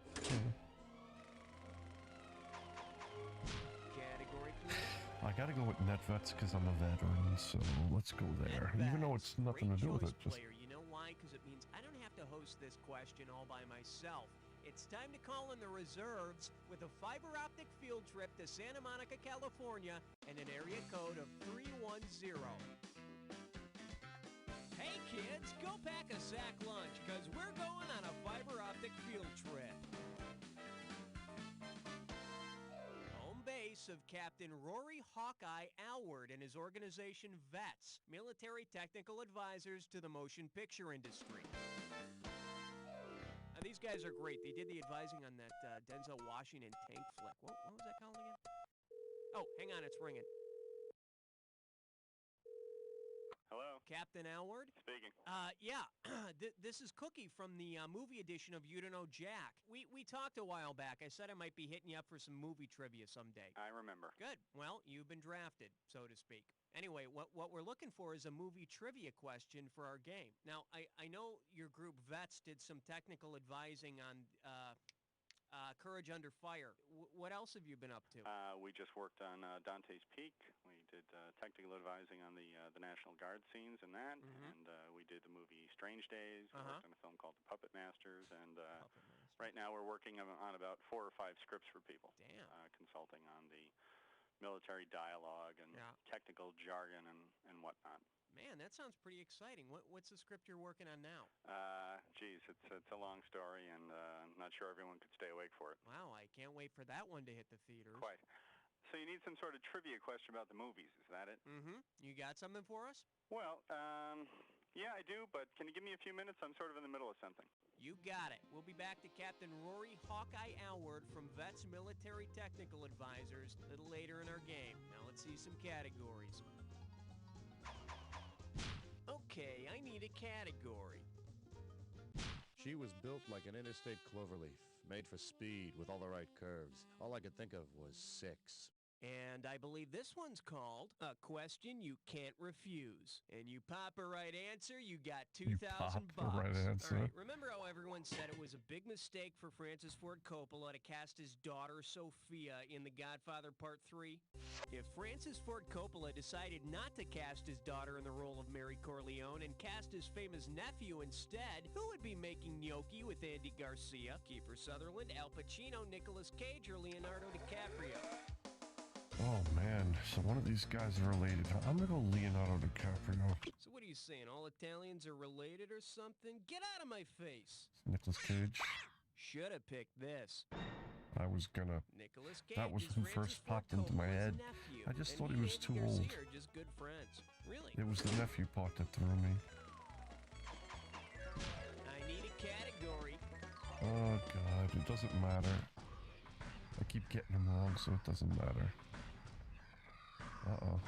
Speaker 2: Category, please.
Speaker 1: I gotta go with net vets because I'm a veteran, so let's go there. Even though it's nothing to do with it. Just...
Speaker 2: Player. You know why? Because it means I don't have to host this question all by myself. It's time to call in the reserves with a fiber optic field trip to Santa Monica, California, and an area code of 310. Hey kids, go pack a sack lunch, because we're going on a fiber optic field trip. Home base of Captain Rory Hawkeye Alward and his organization VETS, Military Technical Advisors to the Motion Picture Industry. These guys are great. They did the advising on that Denzel Washington tank flick. What was that called again? Oh, hang on, it's ringing.
Speaker 10: Hello?
Speaker 2: Captain Alward?
Speaker 10: Speaking.
Speaker 2: Yeah. This is Cookie from the movie edition of You Don't Know Jack. We talked a while back. I said I might be hitting you up for some movie trivia someday.
Speaker 10: I remember.
Speaker 2: Good. Well, you've been drafted, so to speak. Anyway, what we're looking for is a movie trivia question for our game. Now, I know your group VETS did some technical advising on Courage Under Fire. What else have you been up to?
Speaker 10: We just worked on Dante's Peak. We did technical advising on the National Guard scenes and that, and we did the movie Strange Days. We worked on a film called The Puppet Masters, and right now we're working on about 4 or 5 scripts for people.
Speaker 2: Damn.
Speaker 10: Consulting on the military dialogue and technical jargon and whatnot.
Speaker 2: Man, that sounds pretty exciting. What's the script you're working on now?
Speaker 10: Geez, it's a long story, and I'm not sure everyone could stay awake for it.
Speaker 2: Wow, I can't wait for that one to hit the theaters.
Speaker 10: Quite. So you need some sort of trivia question about the movies, is that it?
Speaker 2: You got something for us?
Speaker 10: Well, yeah, I do, but can you give me a few minutes? I'm sort of in the middle of something.
Speaker 2: You got it. We'll be back to Captain Rory Hawkeye Alward from VETS Military Technical Advisors a little later in our game. Now let's see some categories. Okay, I need a category.
Speaker 11: She was built like an interstate cloverleaf, Made for speed with all the right curves. All I could think of was 6.
Speaker 2: And I believe this one's called A Question You Can't Refuse. And you pop a right answer, you got 2,000 bucks.
Speaker 1: Right answer.
Speaker 2: All right, remember how everyone said it was a big mistake for Francis Ford Coppola to cast his daughter Sophia in The Godfather Part 3? If Francis Ford Coppola decided not to cast his daughter in the role of Mary Corleone and cast his famous nephew instead, who would be making gnocchi with Andy Garcia, Kiefer Sutherland, Al Pacino, Nicolas Cage, or Leonardo DiCaprio?
Speaker 1: Oh man, so one of these guys are related. I'm gonna go Leonardo DiCaprio.
Speaker 2: So what are you saying, all Italians are related or something? Get out of my face!
Speaker 1: Nicolas Cage.
Speaker 2: Should have picked this.
Speaker 1: I was gonna.
Speaker 2: Nicolas Cage
Speaker 1: That was who first popped into my head. I just thought he was too old.
Speaker 2: Are just good friends. Really?
Speaker 1: It was the nephew part that threw me.
Speaker 2: I need a category.
Speaker 1: Oh god, it doesn't matter. I keep getting them wrong, so it doesn't matter. Uh-oh.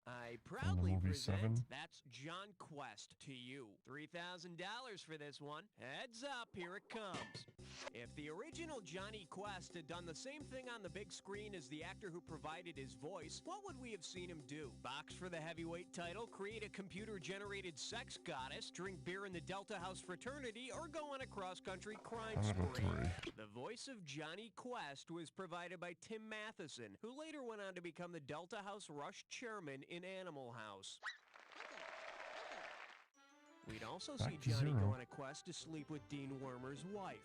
Speaker 2: I proudly
Speaker 1: movie
Speaker 2: present
Speaker 1: 7.
Speaker 2: That's John Quest to you. $3,000 for this one. Heads up, here it comes. If the original Johnny Quest had done the same thing on the big screen as the actor who provided his voice, what would we have seen him do? Box for the heavyweight title, create a computer-generated sex goddess, drink beer in the Delta House fraternity, or go on a cross-country crime spree? The voice of Johnny Quest was provided by Tim Matheson, who later went on to become the Delta House Rush chairman in Animal House. We'd also see Johnny go on a quest to sleep with Dean Wormer's wife.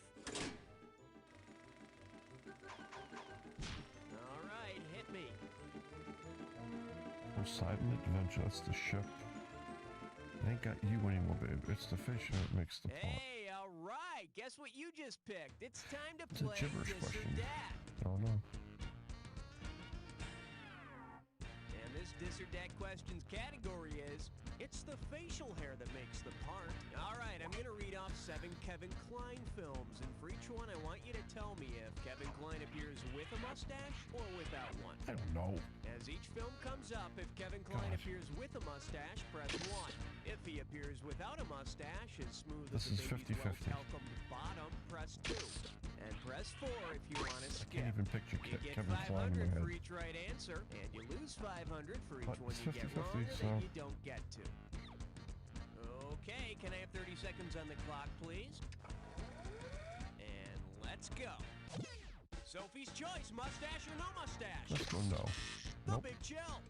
Speaker 2: All right, hit me.
Speaker 1: Poseidon Adventure, that's the ship. It ain't got you anymore, babe. It's the fish that makes the plot.
Speaker 2: Hey, all right. Guess what you just picked? It's time to
Speaker 1: It's
Speaker 2: play
Speaker 1: a gibberish
Speaker 2: This or
Speaker 1: question.
Speaker 2: Dat.
Speaker 1: I don't know.
Speaker 2: And this This or Dat question's category is, it's the facial hair that makes the part. All right, I'm going to read off 7 Kevin Kline films, and for each one, I want you to tell me if Kevin Kline appears with a mustache or without one.
Speaker 1: I don't know.
Speaker 2: As each film comes up, if Kevin Kline appears with a mustache, press 1. If he appears without a mustache, as smooth
Speaker 1: This
Speaker 2: as
Speaker 1: is
Speaker 2: a baby's
Speaker 1: 50-50.
Speaker 2: well-talcum bottom, press 2. And press 4 if you want to skip.
Speaker 1: Can't even picture
Speaker 2: You get
Speaker 1: Kevin Kline in my
Speaker 2: 500 for
Speaker 1: head.
Speaker 2: each right answer, and you lose 500 for each
Speaker 1: But
Speaker 2: one
Speaker 1: it's
Speaker 2: you get
Speaker 1: 50-50,
Speaker 2: wrong or
Speaker 1: so-
Speaker 2: that you don't get to. Okay, can I have 30 seconds on the clock, please? And let's go. Sophie's choice, mustache or no mustache?
Speaker 1: Let's go no.
Speaker 2: The
Speaker 1: Nope.
Speaker 2: Big Chill.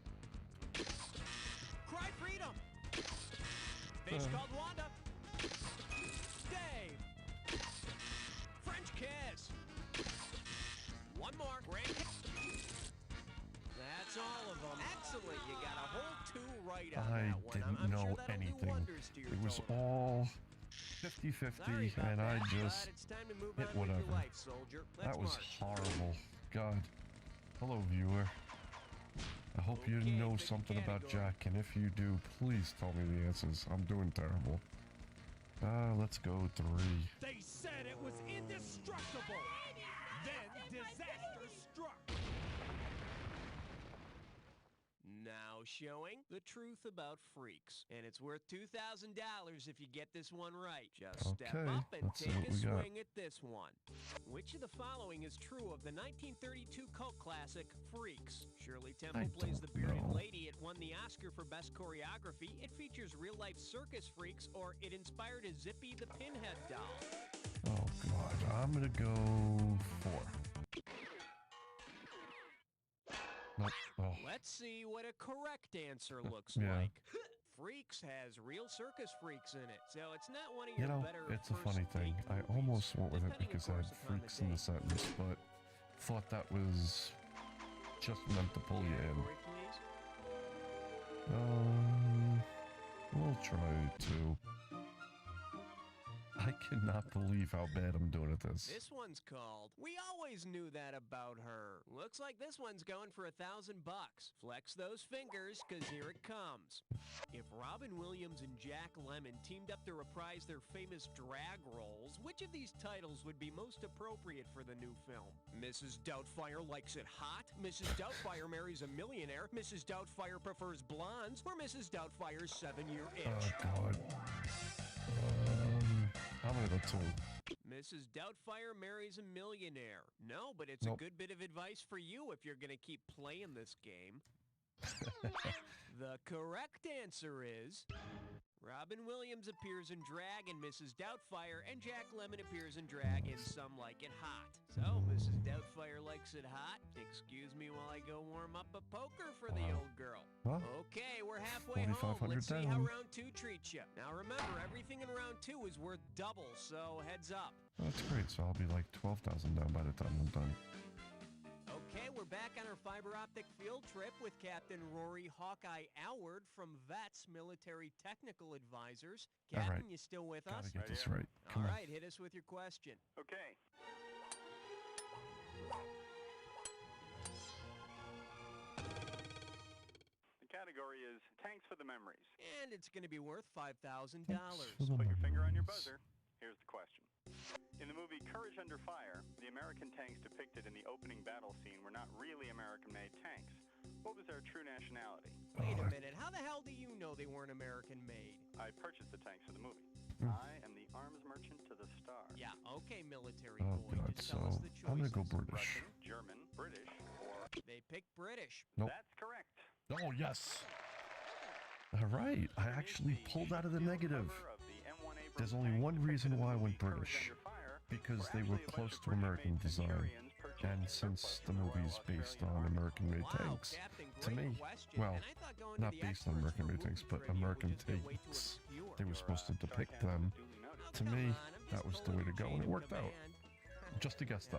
Speaker 2: Cry freedom. Face called Wanda. Dave. French kiss. One more. Grand kiss. That's all of them. Excellent. You got a whole 2 right on
Speaker 1: I
Speaker 2: that one.
Speaker 1: didn't
Speaker 2: I'm
Speaker 1: know
Speaker 2: sure that'll do
Speaker 1: anything.
Speaker 2: wonders to your
Speaker 1: It was
Speaker 2: total.
Speaker 1: all
Speaker 2: Sorry
Speaker 1: 50-50,
Speaker 2: about
Speaker 1: and I
Speaker 2: that,
Speaker 1: just
Speaker 2: but it's time to move
Speaker 1: hit
Speaker 2: on with
Speaker 1: whatever.
Speaker 2: your life, soldier. Let's
Speaker 1: That was
Speaker 2: march.
Speaker 1: horrible. God. Hello, viewer. I hope you
Speaker 2: Okay,
Speaker 1: know
Speaker 2: pick a
Speaker 1: something about
Speaker 2: category.
Speaker 1: Jack, and if you do, please tell me the answers. I'm doing terrible. Let's go 3.
Speaker 3: They said it was indestructible. Then disaster struck.
Speaker 2: Now showing the truth about freaks. And it's worth $2,000 if you get this one right. Just step
Speaker 1: Okay,
Speaker 2: up and
Speaker 1: let's see
Speaker 2: take
Speaker 1: what
Speaker 2: a
Speaker 1: we got.
Speaker 2: swing at this one. Which of the following is true of the 1932 cult classic Freaks? Shirley Temple plays the bearded
Speaker 1: know.
Speaker 2: lady. It won the Oscar for Best Choreography. It features real-life circus freaks, or it inspired a Zippy the Pinhead doll.
Speaker 1: Oh, God. I'm gonna go 4. Nope. Oh.
Speaker 2: Let's see what a correct answer looks
Speaker 1: Yeah.
Speaker 2: like. Freaks has real circus freaks in it, so it's not one of
Speaker 1: You
Speaker 2: your
Speaker 1: know,
Speaker 2: better
Speaker 1: it's a
Speaker 2: first
Speaker 1: funny thing.
Speaker 2: date
Speaker 1: I
Speaker 2: movies,
Speaker 1: almost went with it
Speaker 2: depending, of
Speaker 1: because I had
Speaker 2: course, upon the
Speaker 1: freaks in the
Speaker 2: date.
Speaker 1: sentence, but thought that was just meant to pull you in.
Speaker 2: Category, please.
Speaker 1: We'll try 2. I cannot believe how bad I'm doing at this.
Speaker 2: This one's called We Always Knew That About Her. Looks like this one's going for $1,000. Flex those fingers, cause here it comes. If Robin Williams and Jack Lemmon teamed up to reprise their famous drag roles, which of these titles would be most appropriate for the new film? Mrs. Doubtfire likes it hot, Mrs. Doubtfire marries a millionaire, Mrs. Doubtfire prefers blondes, or Mrs. Doubtfire's 7-year itch?
Speaker 1: Oh, God. I'm gonna go 2.
Speaker 2: Mrs. Doubtfire marries a millionaire. No, but it's
Speaker 1: Nope.
Speaker 2: a good bit of advice for you if you're going to keep playing this game. The correct answer is... Robin Williams appears in drag in Mrs. Doubtfire, and Jack Lemmon appears in drag in Some Like It Hot. So, Mrs. Doubtfire likes it hot. Excuse me while I go warm up a poker for the old girl.
Speaker 1: Well,
Speaker 2: Okay, we're halfway home.
Speaker 1: 4,500
Speaker 2: Let's see how
Speaker 1: down.
Speaker 2: round 2 treats you. Now remember, everything in round 2 is worth double, so heads up.
Speaker 1: That's great. So I'll be like 12,000 down by the time I'm done.
Speaker 2: Okay, we're back on our fiber optic field trip with Captain Rory Hawkeye Allward from VETS Military Technical Advisors.
Speaker 1: All
Speaker 2: Captain,
Speaker 1: right.
Speaker 2: you still with
Speaker 1: Gotta
Speaker 2: us?
Speaker 1: get this right. Come
Speaker 2: All
Speaker 1: on.
Speaker 2: right, hit us with your question.
Speaker 10: Okay. The category is Tanks for the Memories.
Speaker 2: And it's going to be worth $5,000.
Speaker 10: Put your finger on your buzzer. Here's the question. In the movie Courage Under Fire, the American tanks depicted in the opening battle scene were not really American-made tanks. What was their true nationality?
Speaker 2: Wait a minute, how the hell do you know they weren't American-made?
Speaker 10: I purchased the tanks for the movie. I am the arms merchant to the star.
Speaker 2: Yeah, okay, military
Speaker 1: Oh,
Speaker 2: boy.
Speaker 1: God.
Speaker 2: Just
Speaker 1: So
Speaker 2: tell us the choices.
Speaker 1: I'm going to go British.
Speaker 10: Russian, German, British, or...
Speaker 2: They picked British.
Speaker 1: Nope.
Speaker 10: That's correct.
Speaker 1: Oh, yes. All right. I actually pulled out of the negative. There's only one reason why I went British. Because they were close to American design. And since the movie's based on American-made tanks, to me, well, not based on American-made tanks, but American tanks, they were supposed to depict them. To me, that was the way to go, and it worked out. Just a guess, though.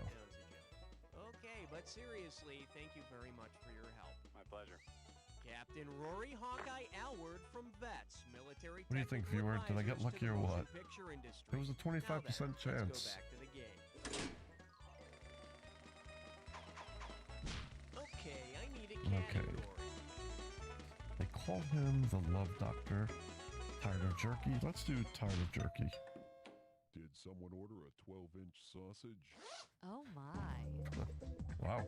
Speaker 2: Okay, but seriously, thank you very much for your help.
Speaker 10: My pleasure.
Speaker 2: Captain Rory Hawkeye Allward from VETS Military
Speaker 1: What do you think,
Speaker 2: Technical
Speaker 1: viewer? Did I get
Speaker 2: Advisors to
Speaker 1: lucky
Speaker 2: the
Speaker 1: or what?
Speaker 2: motion picture industry.
Speaker 1: There was a 25%
Speaker 2: Now then,
Speaker 1: chance.
Speaker 2: Let's go back to the game. Okay, I need a category.
Speaker 1: They call him the Love Doctor. Tired of jerky? Let's do tired of jerky.
Speaker 3: Did someone order a 12-inch sausage?
Speaker 12: Oh my.
Speaker 1: Wow.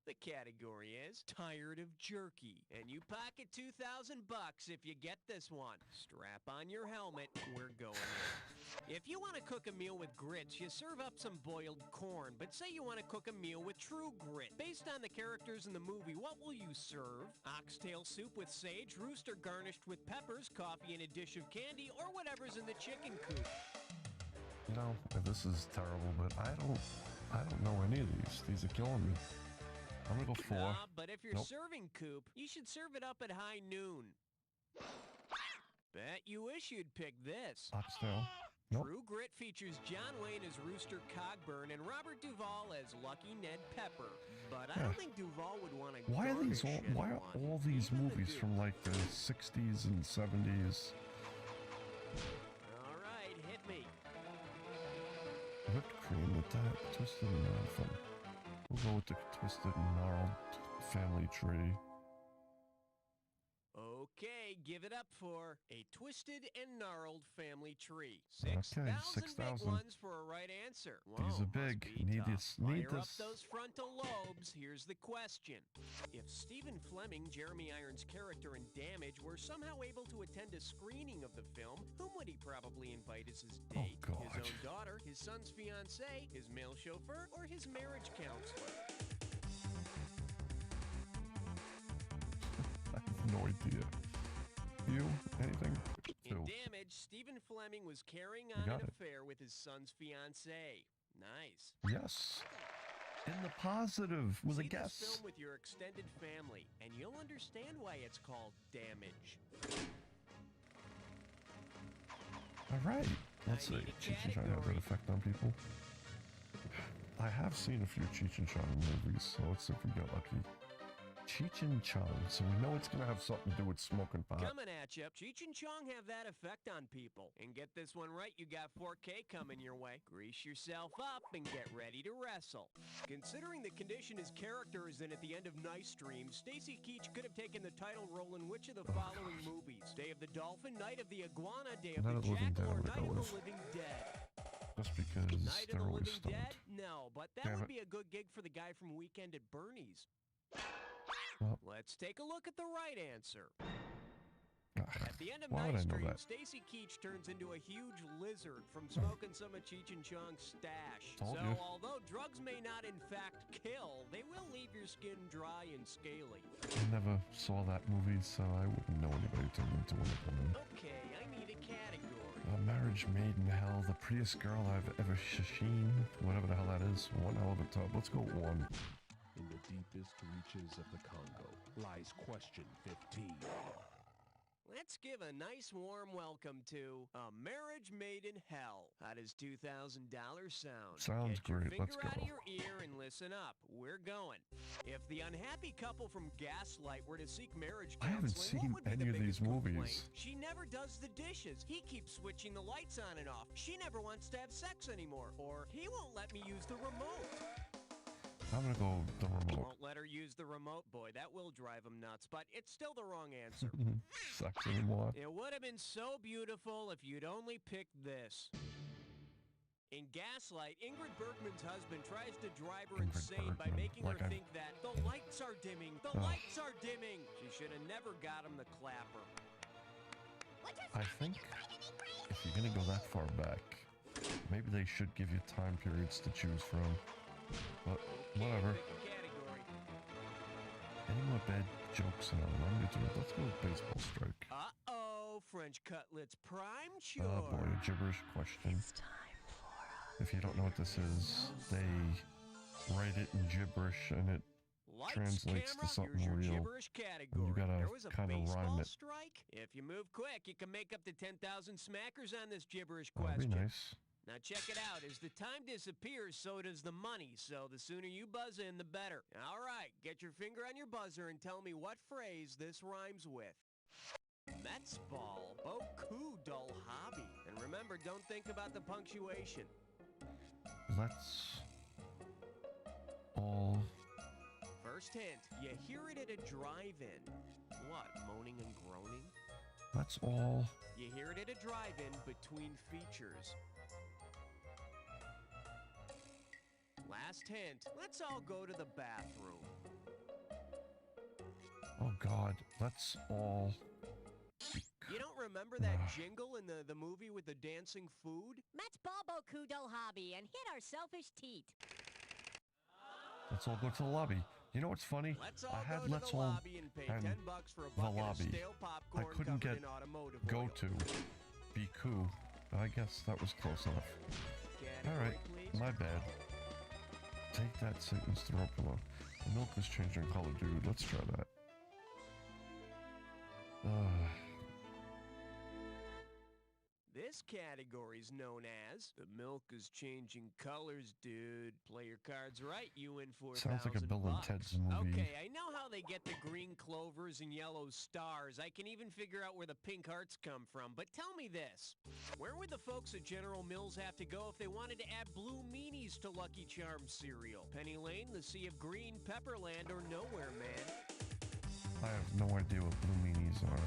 Speaker 2: The category is Tired of Jerky, and you pocket $2,000 if you get this one. Strap on your helmet, we're going in. If you want to cook a meal with grits, you serve up some boiled corn, but say you want to cook a meal with true grit. Based on the characters in the movie, what will you serve? Oxtail soup with sage, rooster garnished with peppers, coffee and a dish of candy, or whatever's in the chicken coop.
Speaker 1: You know, this is terrible, but I don't know any of these. These are killing me. I'm gonna go 4.
Speaker 2: But if you're
Speaker 1: Nope.
Speaker 2: serving coop, you should serve it up at high noon. Bet you wish you'd pick this.
Speaker 1: Oxtail. Nope.
Speaker 2: True Grit features John Wayne as Rooster Cogburn and Robert Duvall as Lucky Ned Pepper. But I don't think Duvall would want to
Speaker 1: Why are all these movies from like the 60s and 70s?
Speaker 2: All right, hit me.
Speaker 1: Whipped cream with that twisted and gnarled thing. We'll go with the twisted and gnarled family tree.
Speaker 2: Okay, give it up for a twisted and gnarled family tree.
Speaker 1: Okay,
Speaker 2: 6,000 big
Speaker 1: 6,000.
Speaker 2: ones for a right answer.
Speaker 1: These are big. Need this. Need
Speaker 2: Fire up
Speaker 1: this.
Speaker 2: those frontal lobes. Here's the question. If Stephen Fleming, Jeremy Irons' character in Damage, were somehow able to attend a screening of the film, whom would he probably invite as his date?
Speaker 1: God.
Speaker 2: His own daughter, his son's fiancée, his male chauffeur, or his marriage counselor?
Speaker 1: I have no idea. You? Anything?
Speaker 2: In
Speaker 1: 2.
Speaker 2: Damage, Stephen Fleming was carrying
Speaker 1: You
Speaker 2: on
Speaker 1: got
Speaker 2: an
Speaker 1: it.
Speaker 2: affair with his son's fiancée. Nice.
Speaker 1: Yes. In the positive was a
Speaker 2: See
Speaker 1: guess.
Speaker 2: this film with your extended family, and you'll understand why it's called Damage.
Speaker 1: All right. Let's see. Cheech and Chong have that effect on people. I have seen a few Cheech and Chong movies, so let's see if we get lucky. Cheech and Chong, so we know it's gonna have something to do with smoking pot.
Speaker 2: Coming at you, Cheech and Chong have that effect on people. And get this one right, you got 4K coming your way. Grease yourself up and get ready to wrestle. Considering the condition his character is in at the end of Nice Dreams, Stacy Keach could have taken the title role in which of the following movies? Day of the Dolphin, Night of the Iguana, Day of
Speaker 1: Night
Speaker 2: the
Speaker 1: of the Living
Speaker 2: Jackal, or
Speaker 1: Dead, I
Speaker 2: Night
Speaker 1: would
Speaker 2: of
Speaker 1: go
Speaker 2: the
Speaker 1: with.
Speaker 2: Living Dead?
Speaker 1: Just because
Speaker 2: Night of
Speaker 1: they're
Speaker 2: the
Speaker 1: always
Speaker 2: Living
Speaker 1: stoned.
Speaker 2: Dead? No, but that
Speaker 1: Damn
Speaker 2: would
Speaker 1: it.
Speaker 2: be a good gig for the guy from Weekend at Bernie's.
Speaker 1: Well.
Speaker 2: Let's take a look at the right answer.
Speaker 1: Ah,
Speaker 2: At the end of
Speaker 1: Why would I
Speaker 2: Nice
Speaker 1: know
Speaker 2: Cream,
Speaker 1: that?
Speaker 2: Stacy Keach turns into a huge lizard from smoking some of Cheech and Chong's stash.
Speaker 1: Told
Speaker 2: So
Speaker 1: you.
Speaker 2: although drugs may not in fact kill, they will leave your skin dry and scaly.
Speaker 1: I never saw that movie, so I wouldn't know anybody turned into one of them.
Speaker 2: Okay, I need a category.
Speaker 1: A marriage made in hell, the prettiest girl I've ever seen, whatever the hell that is. One hell of a tub. Let's go with 1.
Speaker 3: In the deepest reaches of the Congo lies question 15.
Speaker 2: Let's give a nice warm welcome to A Marriage Made in Hell. How does $2,000 sound?
Speaker 1: Sounds
Speaker 2: Get your
Speaker 1: great. Let's
Speaker 2: finger out
Speaker 1: go.
Speaker 2: of your ear and listen up. We're going. If the unhappy couple from Gaslight were to seek marriage
Speaker 1: I haven't
Speaker 2: counseling,
Speaker 1: seen
Speaker 2: what would be
Speaker 1: any
Speaker 2: the
Speaker 1: of these
Speaker 2: biggest complaint?
Speaker 1: movies.
Speaker 2: She never does the dishes. He keeps switching the lights on and off. She never wants to have sex anymore. Or he won't let me use the remote.
Speaker 1: I'm gonna go the remote.
Speaker 2: Won't let her use the remote? Boy, that will drive him nuts, but it's still the wrong answer.
Speaker 1: Sucks anymore.
Speaker 2: It would have been so beautiful if you'd only picked this. In Gaslight, Ingrid Bergman's husband tries to drive her
Speaker 1: Ingrid
Speaker 2: insane by
Speaker 1: Bergman,
Speaker 2: making
Speaker 1: like
Speaker 2: her
Speaker 1: I-
Speaker 2: think that the lights are dimming, the lights are dimming. She should have never got him the clapper.
Speaker 1: I think if you're gonna go that far back, maybe they should give you time periods to choose from. But whatever. Any more bad jokes in our language? Let's go with baseball strike.
Speaker 2: Uh-oh, French cutlets prime sure.
Speaker 1: Oh boy, a gibberish question. If you don't know what this is, they write it in gibberish and it
Speaker 2: Lights,
Speaker 1: translates
Speaker 2: camera,
Speaker 1: to something
Speaker 2: here's your
Speaker 1: real.
Speaker 2: gibberish category.
Speaker 1: And you gotta
Speaker 2: There was a
Speaker 1: kind of
Speaker 2: baseball
Speaker 1: rhyme it.
Speaker 2: strike. If you move quick, you can make up to 10,000 smackers on this gibberish
Speaker 1: That'd
Speaker 2: question.
Speaker 1: be nice.
Speaker 2: Now check it out. As the time disappears, so does the money. So the sooner you buzz in, the better. All right, get your finger on your buzzer and tell me what phrase this rhymes with. Mets ball, beaucoup dull hobby. And remember, don't think about the punctuation.
Speaker 1: Let's all
Speaker 2: First hint, you hear it at a drive-in. What, moaning and groaning?
Speaker 1: let's all
Speaker 2: You hear it at a drive-in between features. Last hint, let's all go to the bathroom.
Speaker 1: oh god, let's all
Speaker 2: You don't remember that jingle in the movie with the dancing food?
Speaker 7: Let's Bobo Kudo hobby and hit our selfish teat.
Speaker 1: let's all go to the lobby. You know what's funny?
Speaker 2: Let's all
Speaker 1: I had
Speaker 2: go to
Speaker 1: let's
Speaker 2: the
Speaker 1: all
Speaker 2: lobby and pay
Speaker 1: and
Speaker 2: $10 for a
Speaker 1: the
Speaker 2: bucket of
Speaker 1: lobby.
Speaker 2: stale
Speaker 1: I
Speaker 2: popcorn
Speaker 1: couldn't
Speaker 2: covered
Speaker 1: get
Speaker 2: in automotive
Speaker 1: go
Speaker 2: oil.
Speaker 1: to be cool. I guess that was close enough.
Speaker 2: Category,
Speaker 1: Alright,
Speaker 2: please.
Speaker 1: my bad. Take that sentence to rope below. The milk is changing color, dude. Let's try that.
Speaker 2: This category is known as the milk is changing colors, dude. Play your cards right, you win $4,000.
Speaker 1: Sounds like a Bill and Ted's movie.
Speaker 2: Okay, I know how they get the green clovers and yellow stars. I can even figure out where the pink hearts come from. But tell me this. Where would the folks at General Mills have to go if they wanted to add blue meanies to Lucky Charms cereal? Penny Lane, the Sea of Green, Pepperland, or Nowhere Man?
Speaker 1: I have no idea what blue meanies are.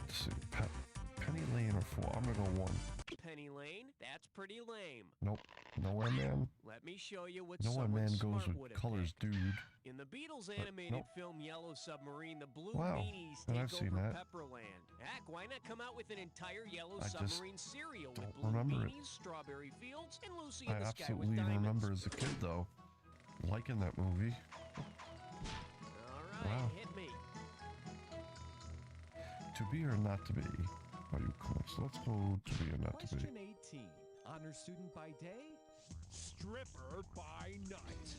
Speaker 1: Let's see, Penny Lane or 4? I'm gonna go 1.
Speaker 2: Penny Lane? That's pretty lame.
Speaker 1: Nope. Nowhere Man?
Speaker 2: Let me show you what
Speaker 1: Nowhere
Speaker 2: someone
Speaker 1: Man
Speaker 2: smart
Speaker 1: goes with
Speaker 2: would have
Speaker 1: colors,
Speaker 2: picked.
Speaker 1: dude.
Speaker 2: In the Beatles animated
Speaker 1: nope.
Speaker 2: film Yellow Submarine, the Blue
Speaker 1: Wow,
Speaker 2: Meanies
Speaker 1: and
Speaker 2: take
Speaker 1: I've seen
Speaker 2: over
Speaker 1: that.
Speaker 2: Pepperland. Heck, why not come out with an entire Yellow
Speaker 1: I just
Speaker 2: Submarine cereal with
Speaker 1: don't
Speaker 2: Blue
Speaker 1: remember it.
Speaker 2: Meanies, Strawberry Fields, and Lucy
Speaker 1: I
Speaker 2: in the Sky with
Speaker 1: absolutely
Speaker 2: Diamonds?
Speaker 1: remember as a kid, though, liking that movie.
Speaker 2: All right,
Speaker 1: Wow.
Speaker 2: hit me.
Speaker 1: To be or not to be? Are you close? Let's go to be or not to be.
Speaker 3: Question 18. Honor student by day, stripper by night.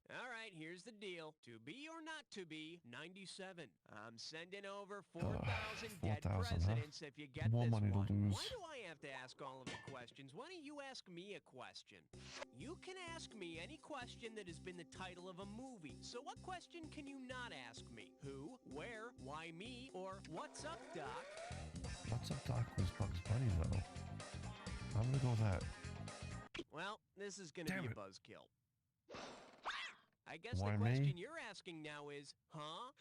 Speaker 2: All right, here's the deal. To be or not to be, 97. I'm sending over 4,000 dead
Speaker 1: 4,000, huh?
Speaker 2: presidents if you get
Speaker 1: More
Speaker 2: this
Speaker 1: money to
Speaker 2: one.
Speaker 1: lose.
Speaker 2: Why do I have to ask all of the questions? Why don't you ask me a question? You can ask me any question that has been the title of a movie. So what question can you not ask me? Who, where, why me, or what's up, Doc?
Speaker 1: What's up, Doc? Was Bugs Bunny, though? I'm gonna go with that.
Speaker 2: Well, this is going to
Speaker 1: Damn
Speaker 2: be a
Speaker 1: it.
Speaker 2: buzzkill. I guess
Speaker 1: Why
Speaker 2: the
Speaker 1: me?
Speaker 2: question you're asking now is, huh?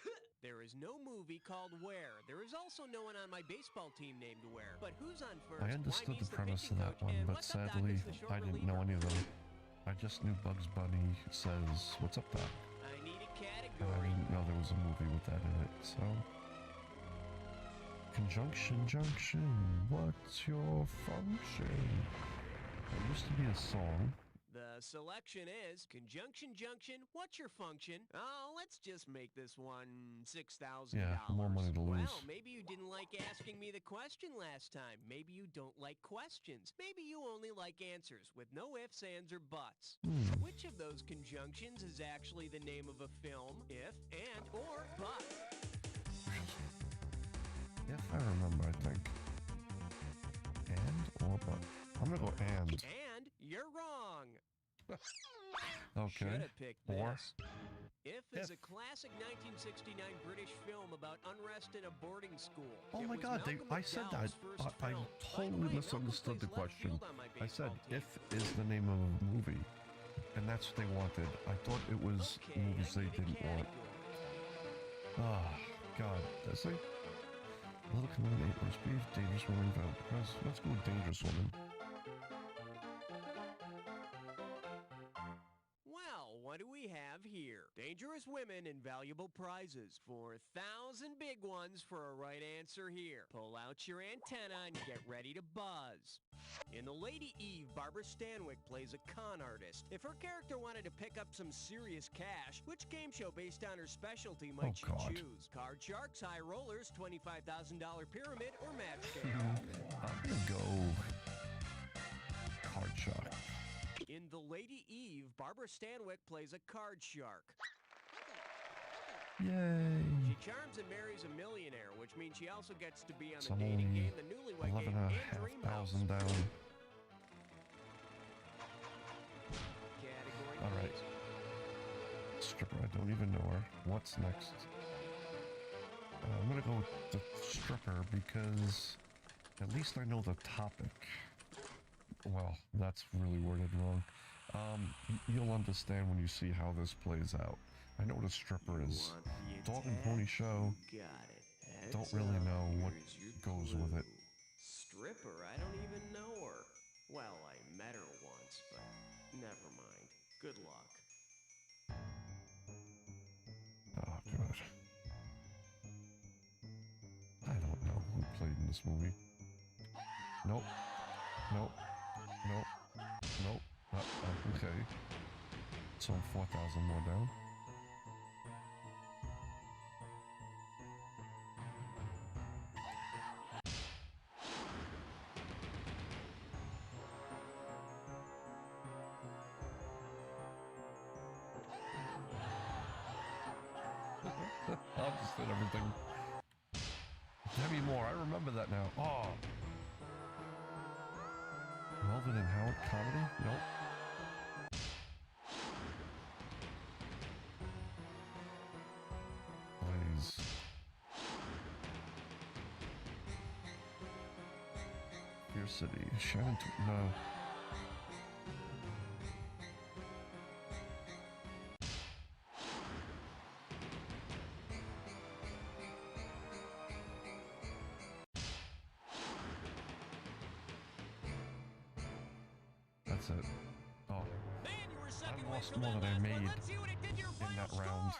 Speaker 2: There is no movie called Where. There is also no one on my baseball team named Where. But who's on first?
Speaker 1: I understood
Speaker 2: Why me's
Speaker 1: the premise
Speaker 2: pitching
Speaker 1: of that
Speaker 2: coach,
Speaker 1: one,
Speaker 2: and
Speaker 1: but
Speaker 2: what's up, Doc
Speaker 1: sadly,
Speaker 2: is the short
Speaker 1: I didn't
Speaker 2: reliever.
Speaker 1: know any of them. I just knew Bugs Bunny says, "What's up, Doc?"
Speaker 2: I need a
Speaker 1: And I
Speaker 2: category.
Speaker 1: didn't know there was a movie with that in it, so Conjunction, junction, what's your function? There used to be a song.
Speaker 2: The selection is Conjunction Junction, what's your function? Oh, let's just make this one $6,000.
Speaker 1: Yeah, more money to lose.
Speaker 2: Well, maybe you didn't like asking me the question last time. Maybe you don't like questions. Maybe you only like answers with no ifs, ands, or buts. Which of those conjunctions is actually the name of a film? If, and, or, but?
Speaker 1: If I remember, I think. And or but. I'm gonna go and.
Speaker 2: And you're wrong.
Speaker 1: Okay.
Speaker 2: Should have picked this.
Speaker 1: Or.
Speaker 2: If is a classic 1969 British film about unrest in a boarding school.
Speaker 1: Oh
Speaker 2: It
Speaker 1: my
Speaker 2: was
Speaker 1: God!
Speaker 2: Malcolm
Speaker 1: I said that.
Speaker 2: McDowell's first
Speaker 1: I
Speaker 2: film.
Speaker 1: totally misunderstood the question. I said if is the name of a movie, and that's what they wanted. I thought it was movies they didn't want. Ah, God, does they? Little Community, roast beef, dangerous woman, vampires. Let's go with dangerous woman.
Speaker 2: Well, what do we have here? Dangerous women and valuable prizes. 4,000 big ones for a right answer here. Pull out your antenna and get ready to buzz. In The Lady Eve, Barbara Stanwyck plays a con artist. If her character wanted to pick up some serious cash, which game show based on her specialty might she choose? Card Sharks, High Rollers, $25,000 Pyramid, or Match Game?
Speaker 1: I'm gonna go Card Shark.
Speaker 2: In The Lady Eve, Barbara Stanwyck plays a card shark.
Speaker 1: Yay!
Speaker 2: She charms and marries a millionaire, which means she also gets to be on
Speaker 1: So
Speaker 2: the
Speaker 1: I'm
Speaker 2: dating
Speaker 1: only
Speaker 2: game, the newlywed game, and Dream House.
Speaker 1: 11,500 down.
Speaker 2: Category.
Speaker 1: All right. Stripper, I don't even know her. What's next? I'm gonna go with the stripper because at least I know the topic. Well, that's really worded wrong. You'll understand when you see how this plays out. I know what a stripper is. Dog and pony show. Don't really know what goes with it.
Speaker 2: Stripper, I don't even know her. Well, I met her once, but never mind. Good luck.
Speaker 1: Oh, God. I don't know who played in this movie. Nope. Nope. Nope. Nope. Okay. So I'm 4,000 more down. I'll just hit everything. Demi Moore, I remember that now. Oh. Melvin and Howard comedy? Nope. Please. Fear City. Shannon. No. That's it. Oh. I lost more than I made in that round.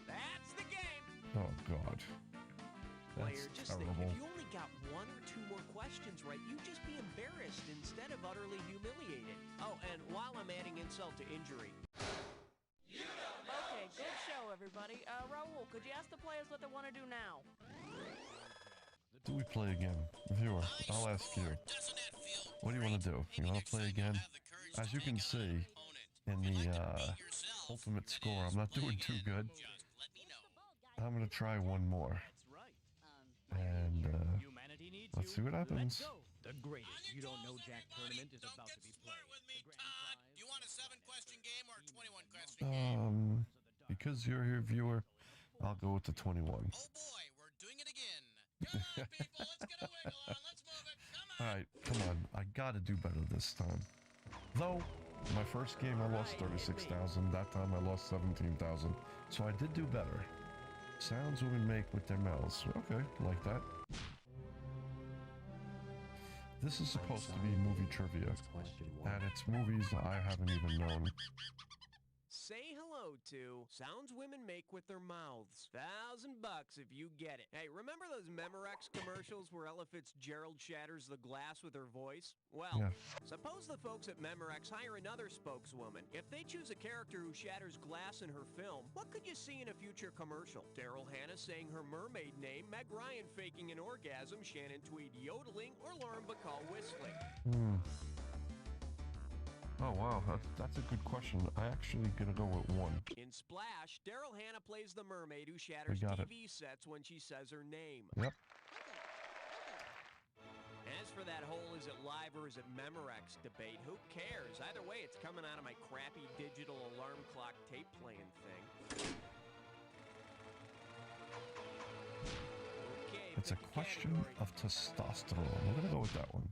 Speaker 2: That's the game.
Speaker 1: Oh, God.
Speaker 2: Player,
Speaker 1: That's
Speaker 2: just think,
Speaker 1: terrible.
Speaker 2: if you only got one or two more questions right, you'd just be embarrassed instead of utterly humiliated. Oh, and while I'm adding insult to injury.
Speaker 8: Okay, good show, everybody. Raul, could you ask the players what they want to do now?
Speaker 1: Do we play again? Viewer, I'll ask you. What do you want to do? You want to play again? As you can see, in the ultimate score, I'm not doing too good. I'm going to try one more. And let's see what happens.
Speaker 3: The greatest You Don't Know Jack tournament is about to be played.
Speaker 9: You want a 7-question game or a 21-question game?
Speaker 1: Because you're here, viewer, I'll go with the 21.
Speaker 9: Oh boy, we're doing it again. Come on, people, let's get a wiggle on. Let's move it. Come on.
Speaker 1: Alright, come on. I gotta do better this time. Though, my first game I lost 36,000. That time I lost 17,000. So I did do better. Sounds women make with their mouths. Okay, like that. This is supposed to be movie trivia. And it's movies I haven't even known.
Speaker 2: Say hello to sounds women make with their mouths. $1,000 if you get it. Hey, remember those Memorex commercials where Ella Fitzgerald shatters the glass with her voice? Well, suppose the folks at Memorex hire another spokeswoman. If they choose a character who shatters glass in her film, what could you see in a future commercial? Daryl Hannah saying her mermaid name, Meg Ryan faking an orgasm, Shannon Tweed yodeling, or Lauren Bacall whistling?
Speaker 1: Oh, wow. That's a good question. I actually gonna go with 1.
Speaker 2: In Splash, Daryl Hannah plays the mermaid who shatters TV sets when she says her name.
Speaker 1: Yep.
Speaker 2: As for that whole is it live or is it Memorex debate, who cares? Either way, it's coming out of my crappy digital alarm clock tape playing thing. Okay,
Speaker 1: it's a question of testosterone. I'm gonna go with that one.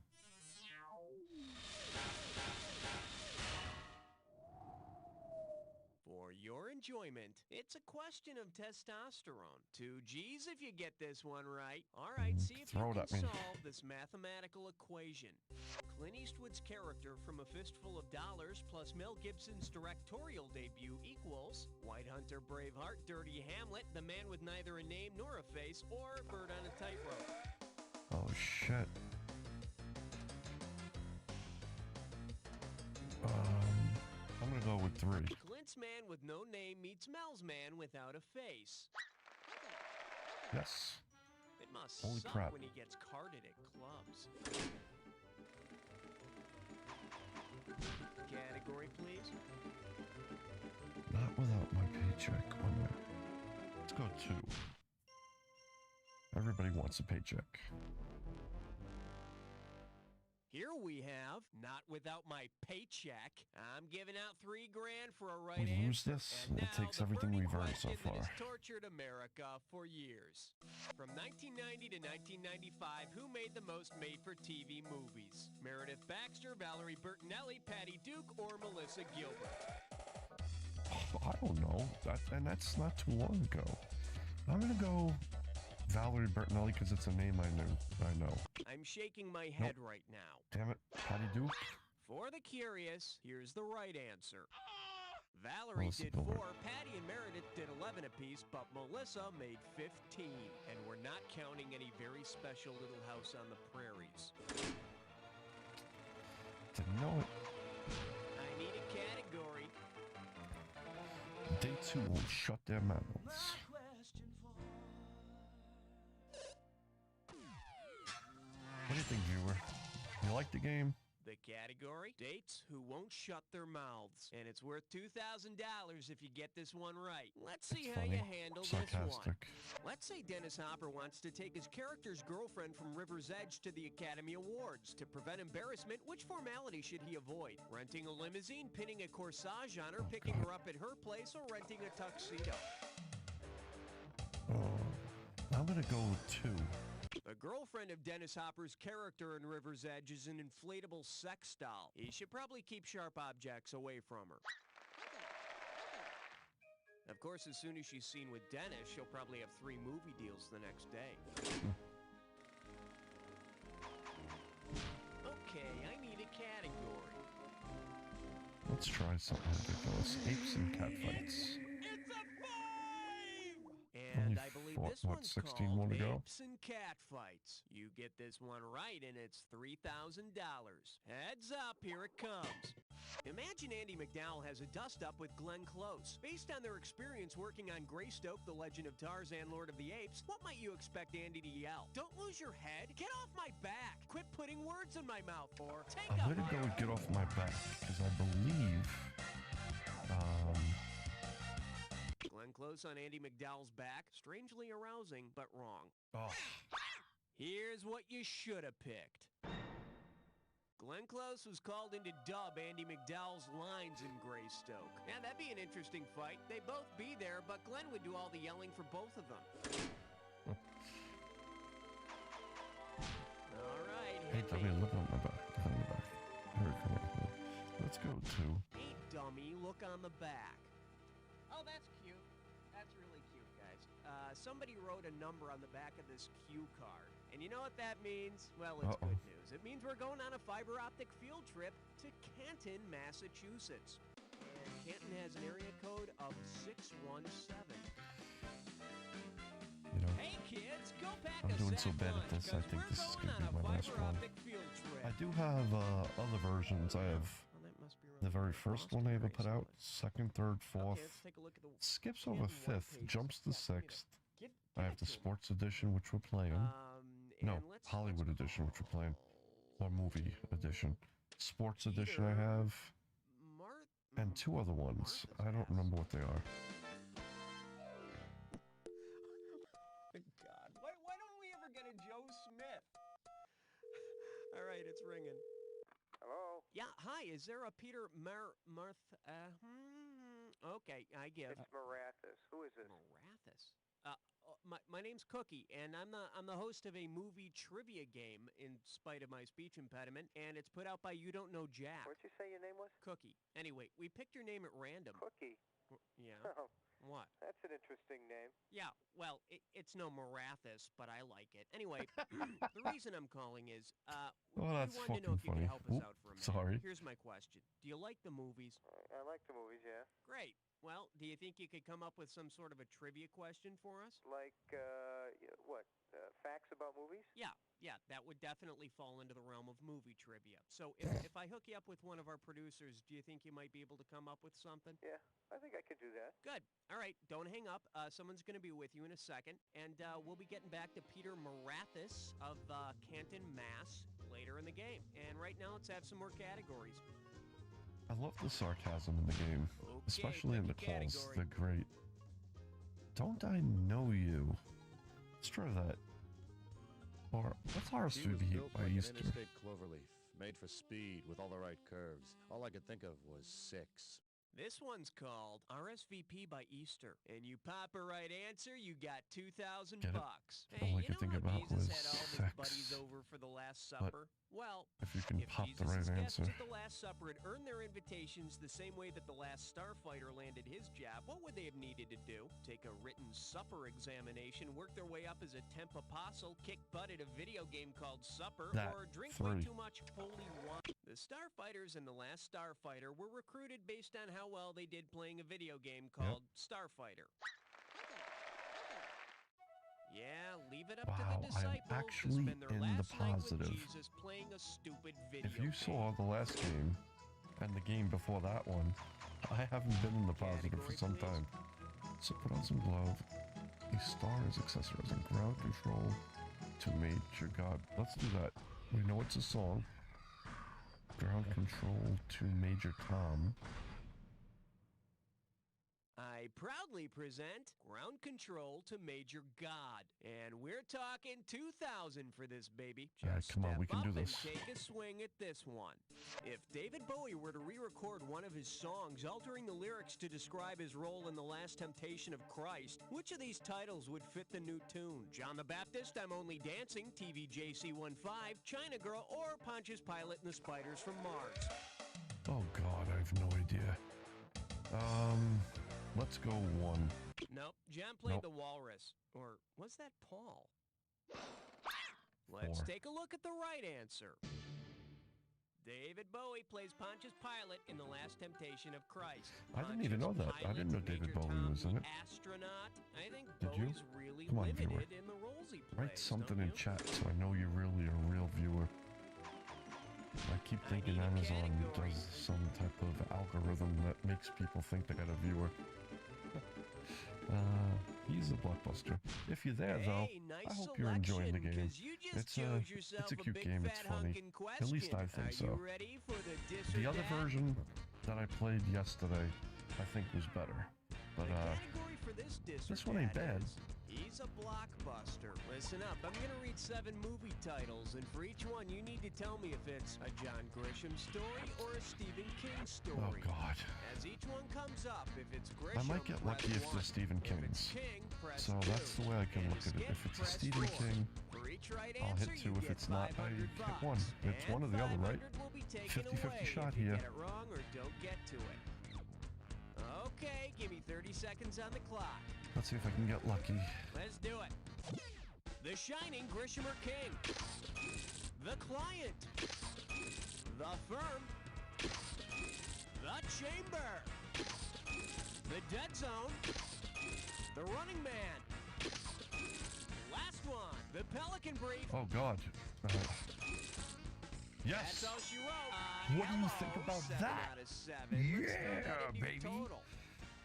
Speaker 2: For your enjoyment, it's a question of testosterone. 2 G's if you get this one right. All right, see if you can solve this mathematical equation. Clint Eastwood's character from A Fistful of Dollars plus Mel Gibson's directorial debut equals White Hunter, Braveheart, Dirty Hamlet, The Man with Neither a Name nor a Face, or Bird on a Tightrope.
Speaker 1: Oh, shit. I'm gonna go with 3.
Speaker 2: Clint's man with no name meets Mel's man without a face.
Speaker 1: Yes.
Speaker 2: It must
Speaker 1: Holy
Speaker 2: suck
Speaker 1: crap.
Speaker 2: when he gets carded at clubs. Category, please.
Speaker 1: Not without my paycheck. 1 minute. Let's go 2. Everybody wants a paycheck.
Speaker 2: Here we have, not without my paycheck. I'm giving out $3,000 for a right
Speaker 1: We lose
Speaker 2: answer.
Speaker 1: this,
Speaker 2: And
Speaker 1: it
Speaker 2: now
Speaker 1: takes
Speaker 2: the
Speaker 1: everything
Speaker 2: burning
Speaker 1: we've earned so
Speaker 2: question that
Speaker 1: far.
Speaker 2: has tortured America for years. From 1990 to 1995, who made the most made-for-TV movies? Meredith Baxter, Valerie Bertinelli, Patty Duke, or Melissa Gilbert?
Speaker 1: I don't know. That's not too long ago. I'm gonna go Valerie Bertinelli because it's a name I know.
Speaker 2: I'm shaking my head right now.
Speaker 1: Damn it, Patty Duke.
Speaker 2: For the curious, here's the right answer. Valerie did 4, Patty and Meredith did 11 apiece, but Melissa made 15. And we're not counting any very special Little House on the Prairies.
Speaker 1: Didn't know it.
Speaker 2: I need a category.
Speaker 1: Day 2 will shut their mouths. What do you think, viewer? You like the game?
Speaker 2: The category? Dates who won't shut their mouths. And it's worth $2,000 if you get this one right. Let's see how you handle this one. Let's say Dennis Hopper wants to take his character's girlfriend from River's Edge to the Academy Awards. To prevent embarrassment, which formality should he avoid? Renting a limousine, pinning a corsage on her, picking her up at her place, or renting a tuxedo?
Speaker 1: I'm gonna go with 2.
Speaker 2: The girlfriend of Dennis Hopper's character in River's Edge is an inflatable sex doll. He should probably keep sharp objects away from her. Of course, as soon as she's seen with Dennis, she'll probably have 3 movie deals the next day. Okay, I need a category.
Speaker 1: Let's try something ridiculous. Apes and cat fights.
Speaker 2: It's a 5! And I believe this one's
Speaker 1: 16
Speaker 2: called
Speaker 1: more to go?
Speaker 2: Apes and Cat Fights. You get this one right, and it's $3,000. Heads up, here it comes. Imagine Andy McDowell has a dust-up with Glenn Close. Based on their experience working on Greystoke, The Legend of Tarzan, Lord of the Apes, what might you expect Andy to yell? Don't lose your head? Get off my back! Quit putting words in my mouth, or take
Speaker 1: I'm
Speaker 2: up
Speaker 1: gonna
Speaker 2: my
Speaker 1: go with Get Off My Back because I believe
Speaker 2: Glenn Close on Andy McDowell's back. Strangely arousing, but wrong. Here's what you should have picked. Glenn Close was called in to dub Andy McDowell's lines in Greystoke. Now, that'd be an interesting fight. They'd both be there, but Glenn would do all the yelling for both of them. All right,
Speaker 1: Hey, dummy, look on my back. Look on my back. Here, come on. Let's go to...
Speaker 2: Hey, dummy, look on the back. Oh, that's cute. That's really cute, guys. Somebody wrote a number on the back of this cue card. And you know what that means? Well, it's good news. It means we're going on a fiber optic field trip to Canton, Massachusetts. And Canton has an area code of 617.
Speaker 1: You know,
Speaker 2: Hey kids, go pack
Speaker 1: I'm
Speaker 2: a
Speaker 1: doing so
Speaker 2: sack
Speaker 1: bad at
Speaker 2: lunch,
Speaker 1: this, I
Speaker 2: 'cause
Speaker 1: think
Speaker 2: we're
Speaker 1: this is
Speaker 2: going
Speaker 1: going to
Speaker 2: on
Speaker 1: be
Speaker 2: a
Speaker 1: my last
Speaker 2: fiber
Speaker 1: one.
Speaker 2: optic field trip.
Speaker 1: I do have other versions. I have
Speaker 2: Oh, that must be
Speaker 1: the very
Speaker 2: really
Speaker 1: first
Speaker 2: Boston
Speaker 1: one I ever put
Speaker 2: Grace
Speaker 1: out, second, third, fourth,
Speaker 2: Okay, let's take a look at the
Speaker 1: skips over
Speaker 2: Canton white
Speaker 1: fifth,
Speaker 2: pages.
Speaker 1: jumps to
Speaker 2: Yeah, give me
Speaker 1: sixth.
Speaker 2: that. Give
Speaker 1: I have
Speaker 2: it
Speaker 1: the
Speaker 2: to me.
Speaker 1: sports edition, which we're playing. No,
Speaker 2: And let's
Speaker 1: Hollywood edition, which we're playing. Or movie edition. Sports edition I
Speaker 2: Peter
Speaker 1: have,
Speaker 2: Marth-
Speaker 1: and two other ones.
Speaker 2: Martha's
Speaker 1: I don't
Speaker 2: House.
Speaker 1: remember what they are.
Speaker 2: God, why don't we ever get a Joe Smith? All right, it's ringing.
Speaker 5: Hello?
Speaker 2: Yeah, hi, is there a Peter Okay, I give.
Speaker 5: It's Marathis. Who is this?
Speaker 2: Marathis. My name's Cookie, and I'm the host of a movie trivia game in spite of my speech impediment, and it's put out by You Don't Know Jack.
Speaker 5: What'd you say your name was?
Speaker 2: Cookie. Anyway, we picked your name at random.
Speaker 5: Cookie.
Speaker 2: Yeah.
Speaker 5: Oh,
Speaker 2: What?
Speaker 5: that's an interesting name.
Speaker 2: Yeah, well, it's no Marathis, but I like it. Anyway, the reason I'm calling is,
Speaker 1: Oh, that's
Speaker 2: we wanted to know if you
Speaker 1: fucking
Speaker 2: could help us
Speaker 1: funny.
Speaker 2: out for a minute.
Speaker 1: Sorry.
Speaker 2: Here's my question. Do you like the movies?
Speaker 5: I like the movies, yeah.
Speaker 2: Great. Well, do you think you could come up with some sort of a trivia question for us?
Speaker 5: Like, what? Facts about movies?
Speaker 2: Yeah, that would definitely fall into the realm of movie trivia. So if I hook you up with one of our producers, do you think you might be able to come up with something?
Speaker 5: Yeah, I think I could do that.
Speaker 2: Good. All right, don't hang up. Someone's going to be with you in a second, and we'll be getting back to Peter Marathis of Canton, Mass. later in the game. And right now, let's have some more categories.
Speaker 1: I love the sarcasm in the game, especially in the calls. They're great. Don't I know you? Let's try that. Or what's RSVP
Speaker 11: built
Speaker 1: by
Speaker 11: like an
Speaker 1: Easter?
Speaker 11: interstate cloverleaf, made for speed with all the right curves. All I could think of was 6.
Speaker 2: This one's called RSVP by Easter. And you pop a right answer, you got $2,000
Speaker 1: Get it?
Speaker 2: bucks.
Speaker 1: All I
Speaker 2: Hey, you
Speaker 1: could
Speaker 2: know
Speaker 1: think
Speaker 2: how
Speaker 1: about
Speaker 2: Jesus
Speaker 1: was
Speaker 2: had all of his
Speaker 1: sex.
Speaker 2: buddies over for the Last
Speaker 1: But
Speaker 2: Supper? Well,
Speaker 1: if you can pop the right
Speaker 2: Jesus' guests
Speaker 1: answer.
Speaker 2: at the Last Supper had earned their invitations the same way that the last starfighter landed his job, what would they have needed to do? Take a written supper examination, work their way up as a temp apostle, kick butt at a video game called Supper,
Speaker 1: That
Speaker 2: or drink way
Speaker 1: 3.
Speaker 2: too much holy wine? The starfighters in The Last Starfighter were recruited based on how well they did playing a video game called Starfighter. Yeah, leave it up to
Speaker 1: Wow,
Speaker 2: the
Speaker 1: I'm
Speaker 2: disciples
Speaker 1: actually
Speaker 2: to spend their
Speaker 1: in the
Speaker 2: last night with
Speaker 1: positive.
Speaker 2: Jesus playing a stupid video
Speaker 1: If you
Speaker 2: game.
Speaker 1: saw the last game and the game before that one, I haven't been in the positive for some time. So put on some glove. A star is accessorizing ground control to Major God. Let's do that. We know it's a song. Ground control to Major Tom.
Speaker 2: I proudly present Ground Control to Major God. And we're talking 2,000 for this baby. Just
Speaker 1: come on, we
Speaker 2: step
Speaker 1: can do
Speaker 2: up and
Speaker 1: this.
Speaker 2: take a swing at this one. If David Bowie were to re-record one of his songs, altering the lyrics to describe his role in The Last Temptation of Christ, which of these titles would fit the new tune? John the Baptist, I'm Only Dancing, TVJC15, China Girl, or Pontius Pilate and the Spiders from Mars?
Speaker 1: Oh God, I have no idea. Let's go 1.
Speaker 2: Nope, John played
Speaker 1: Nope.
Speaker 2: the walrus. Or was that Paul? Let's
Speaker 1: 4.
Speaker 2: take a look at the right answer. David Bowie plays Pontius Pilate in The Last Temptation of Christ.
Speaker 1: I didn't even know that. I didn't know David Bowie was in it.
Speaker 2: Astronaut. I think
Speaker 1: Did you?
Speaker 2: Bowie's really
Speaker 1: Come on,
Speaker 2: limited
Speaker 1: viewer.
Speaker 2: in the roles he plays.
Speaker 1: Write something
Speaker 2: don't
Speaker 1: in
Speaker 2: you?
Speaker 1: chat so I know you're really a real viewer. I keep thinking
Speaker 2: need a
Speaker 1: Amazon
Speaker 2: category.
Speaker 1: does some type of algorithm that makes people think they got a viewer. He's a blockbuster. If you're there, though,
Speaker 2: Hey, nice
Speaker 1: I hope you're enjoying the
Speaker 2: selection,
Speaker 1: game.
Speaker 2: 'cause you just
Speaker 1: It's
Speaker 2: chose yourself
Speaker 1: it's a cute
Speaker 2: big
Speaker 1: game. It's
Speaker 2: fat
Speaker 1: funny.
Speaker 2: hunkin'
Speaker 1: At least I
Speaker 2: question.
Speaker 1: think
Speaker 2: Are
Speaker 1: so.
Speaker 2: you ready for the dis or
Speaker 1: The other
Speaker 2: dat?
Speaker 1: version that I played yesterday, I think was better. But
Speaker 2: The category for this dis or
Speaker 1: this one ain't
Speaker 2: dat
Speaker 1: bad.
Speaker 2: is, he's a blockbuster. Listen up, I'm gonna read 7 movie titles, and for each one you need to tell me if it's a John Grisham story or a Stephen King story.
Speaker 1: Oh God.
Speaker 2: As each one comes up, if it's Grisham,
Speaker 1: I might get
Speaker 2: press
Speaker 1: lucky if
Speaker 2: 1.
Speaker 1: they're Stephen
Speaker 2: If it's
Speaker 1: King's.
Speaker 2: King, press
Speaker 1: So
Speaker 2: 2.
Speaker 1: that's the way I can
Speaker 2: And
Speaker 1: look at it.
Speaker 2: skip,
Speaker 1: If it's a
Speaker 2: press
Speaker 1: Stephen
Speaker 2: 4.
Speaker 1: King,
Speaker 2: For each right
Speaker 1: I'll
Speaker 2: answer,
Speaker 1: hit 2.
Speaker 2: you
Speaker 1: If
Speaker 2: get
Speaker 1: it's not, I
Speaker 2: $500
Speaker 1: hit 1. It's
Speaker 2: and
Speaker 1: one or the other, right?
Speaker 2: 500 will be taken
Speaker 1: 50-50
Speaker 2: away
Speaker 1: shot
Speaker 2: if you
Speaker 1: here.
Speaker 2: get it wrong or don't get to it. Okay, give me 30 seconds on the clock.
Speaker 1: Let's see if I can get lucky.
Speaker 2: Let's do it. The Shining, Grisham or King. The Client. The Firm. The Chamber. The Dead Zone. The Running Man. Last one. The Pelican Brief.
Speaker 1: Oh, God. Yes.
Speaker 2: That's all she wrote.
Speaker 1: What do you think about
Speaker 2: 7
Speaker 1: that?
Speaker 2: out of 7. Let's throw that
Speaker 1: Yeah,
Speaker 2: into your
Speaker 1: baby.
Speaker 2: total.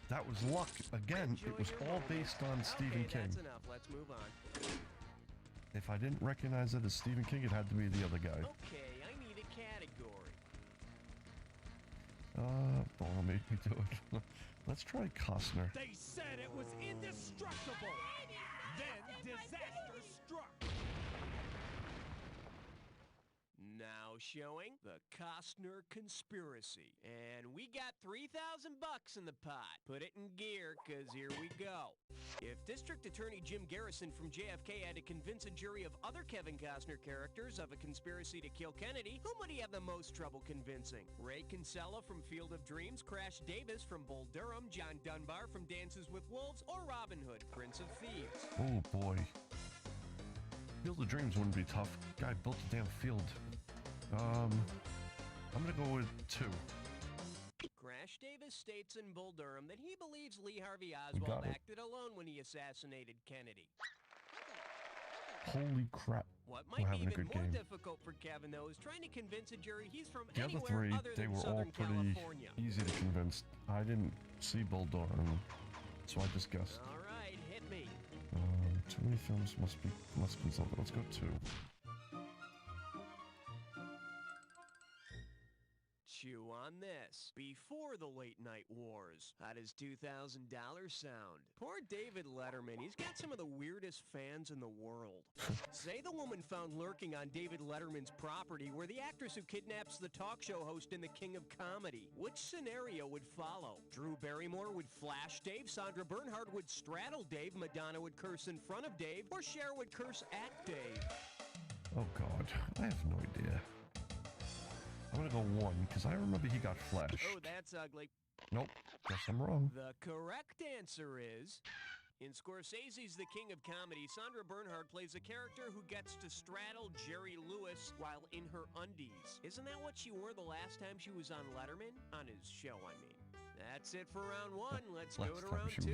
Speaker 1: That was luck. Again, it was all based on Stephen King.
Speaker 2: That's enough. Let's move on.
Speaker 1: If I didn't recognize it as Stephen King, it had to be the other guy.
Speaker 2: Okay, I need a category.
Speaker 1: Don't make me do it. Let's try Costner.
Speaker 3: They said it was indestructible. Then disaster struck.
Speaker 2: Now showing the Costner Conspiracy. And we got $3,000 in the pot. Put it in gear, cause here we go. If District Attorney Jim Garrison from JFK had to convince a jury of other Kevin Costner characters of a conspiracy to kill Kennedy, whom would he have the most trouble convincing? Ray Kinsella from Field of Dreams, Crash Davis from Bull Durham, John Dunbar from Dances with Wolves, or Robin Hood, Prince of Thieves?
Speaker 1: Oh, boy. Field of Dreams wouldn't be tough. Guy built a damn field. I'm gonna go with 2.
Speaker 2: Crash Davis states in Bull Durham that he believes Lee Harvey
Speaker 1: We got
Speaker 2: Oswald
Speaker 1: it.
Speaker 2: acted alone when he assassinated Kennedy.
Speaker 1: Holy crap.
Speaker 2: What
Speaker 1: We're
Speaker 2: might be
Speaker 1: having a
Speaker 2: even
Speaker 1: good
Speaker 2: more
Speaker 1: game.
Speaker 2: difficult for Kevin, though, is trying to convince a jury he's from
Speaker 1: The other
Speaker 2: anywhere
Speaker 1: 3,
Speaker 2: other
Speaker 1: they
Speaker 2: than
Speaker 1: were all
Speaker 2: Southern
Speaker 1: pretty
Speaker 2: California.
Speaker 1: easy to convince. I didn't see Bull Durham, so I just guessed.
Speaker 2: All right, hit me.
Speaker 1: Too many films must be something. Let's go 2.
Speaker 2: Chew on this. Before the late night wars, how does $2,000 sound? Poor David Letterman, he's got some of the weirdest fans in the world. Say the woman found lurking on David Letterman's property were the actress who kidnaps the talk show host in The King of Comedy. Which scenario would follow? Drew Barrymore would flash Dave, Sandra Bernhard would straddle Dave, Madonna would curse in front of Dave, or Cher would curse at Dave?
Speaker 1: Oh, God. I have no idea. I'm gonna go 1, because I remember he got flashed.
Speaker 2: Oh, that's ugly.
Speaker 1: Nope. Guess I'm wrong.
Speaker 2: The correct answer is, in Scorsese's The King of Comedy, Sandra Bernhard plays a character who gets to straddle Jerry Lewis while in her undies. Isn't that what she wore the last time she was on Letterman? On his show, I mean. That's it for round 1. Let's go to round 2.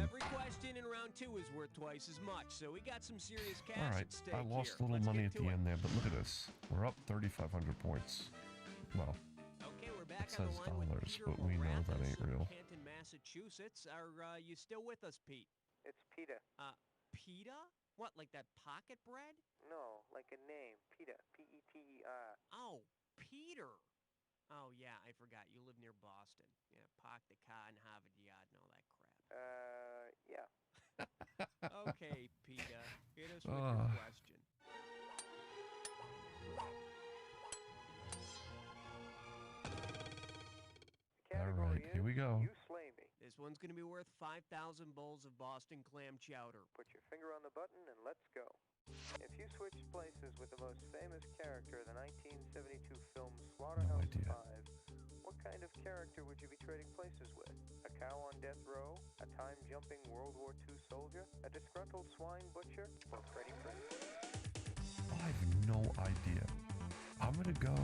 Speaker 2: Every question in round 2 is worth twice as much, so we got some serious cash
Speaker 1: All right.
Speaker 2: at stake
Speaker 1: I lost
Speaker 2: here.
Speaker 1: a little
Speaker 2: Let's
Speaker 1: money
Speaker 2: get
Speaker 1: at the
Speaker 2: to it.
Speaker 1: end there, but look at this. We're up 3,500 points. Well,
Speaker 2: Okay, we're back
Speaker 1: it
Speaker 2: on
Speaker 1: says
Speaker 2: the line with
Speaker 1: dollars,
Speaker 2: Peter
Speaker 1: but we know that
Speaker 2: Morathis
Speaker 1: ain't
Speaker 2: of
Speaker 1: real.
Speaker 2: Canton, Massachusetts. Are you still with us, Pete?
Speaker 5: It's PETA.
Speaker 2: PETA? What, like that pocket bread?
Speaker 5: No, like a name. PETA. P-E-T-E-R.
Speaker 2: Oh, Peter. Oh, yeah, I forgot. You live near Boston. Yeah, park the car in Harvard Yard and all that crap.
Speaker 5: Yeah.
Speaker 2: Okay, PETA. Hit us with your question.
Speaker 1: All right, here we go.
Speaker 5: You slay me.
Speaker 2: This one's going to be worth 5,000 bowls of Boston clam chowder.
Speaker 5: Put your finger on the button and let's go. If you switched places with the most famous character of the 1972 film Slaughterhouse 5, what kind of character would you be trading places with? A cow on death row? A time-jumping World War II soldier? A disgruntled swine butcher? Or Freddie Prinze?
Speaker 1: I have no idea. I'm gonna go...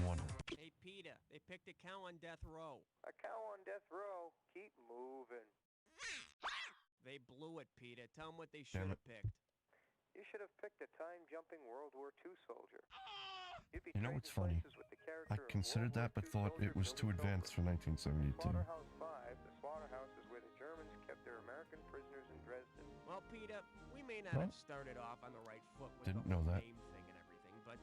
Speaker 1: one.
Speaker 2: Hey, PETA, they picked a cow on death row.
Speaker 5: A cow on death row? Keep moving.
Speaker 2: They blew it, PETA. Tell them what they
Speaker 1: Damn
Speaker 2: should have picked.
Speaker 5: You should have picked a time-jumping World War II soldier. You'd be
Speaker 1: You know what's funny? I considered that, but thought it was too advanced for 1972.
Speaker 5: Slaughterhouse 5, the slaughterhouse is where the Germans kept their American prisoners in Dresden.
Speaker 2: Well, PETA, we may not have started off on the right foot with
Speaker 1: Didn't
Speaker 2: the
Speaker 1: know
Speaker 2: whole
Speaker 1: that.
Speaker 2: name thing and everything, but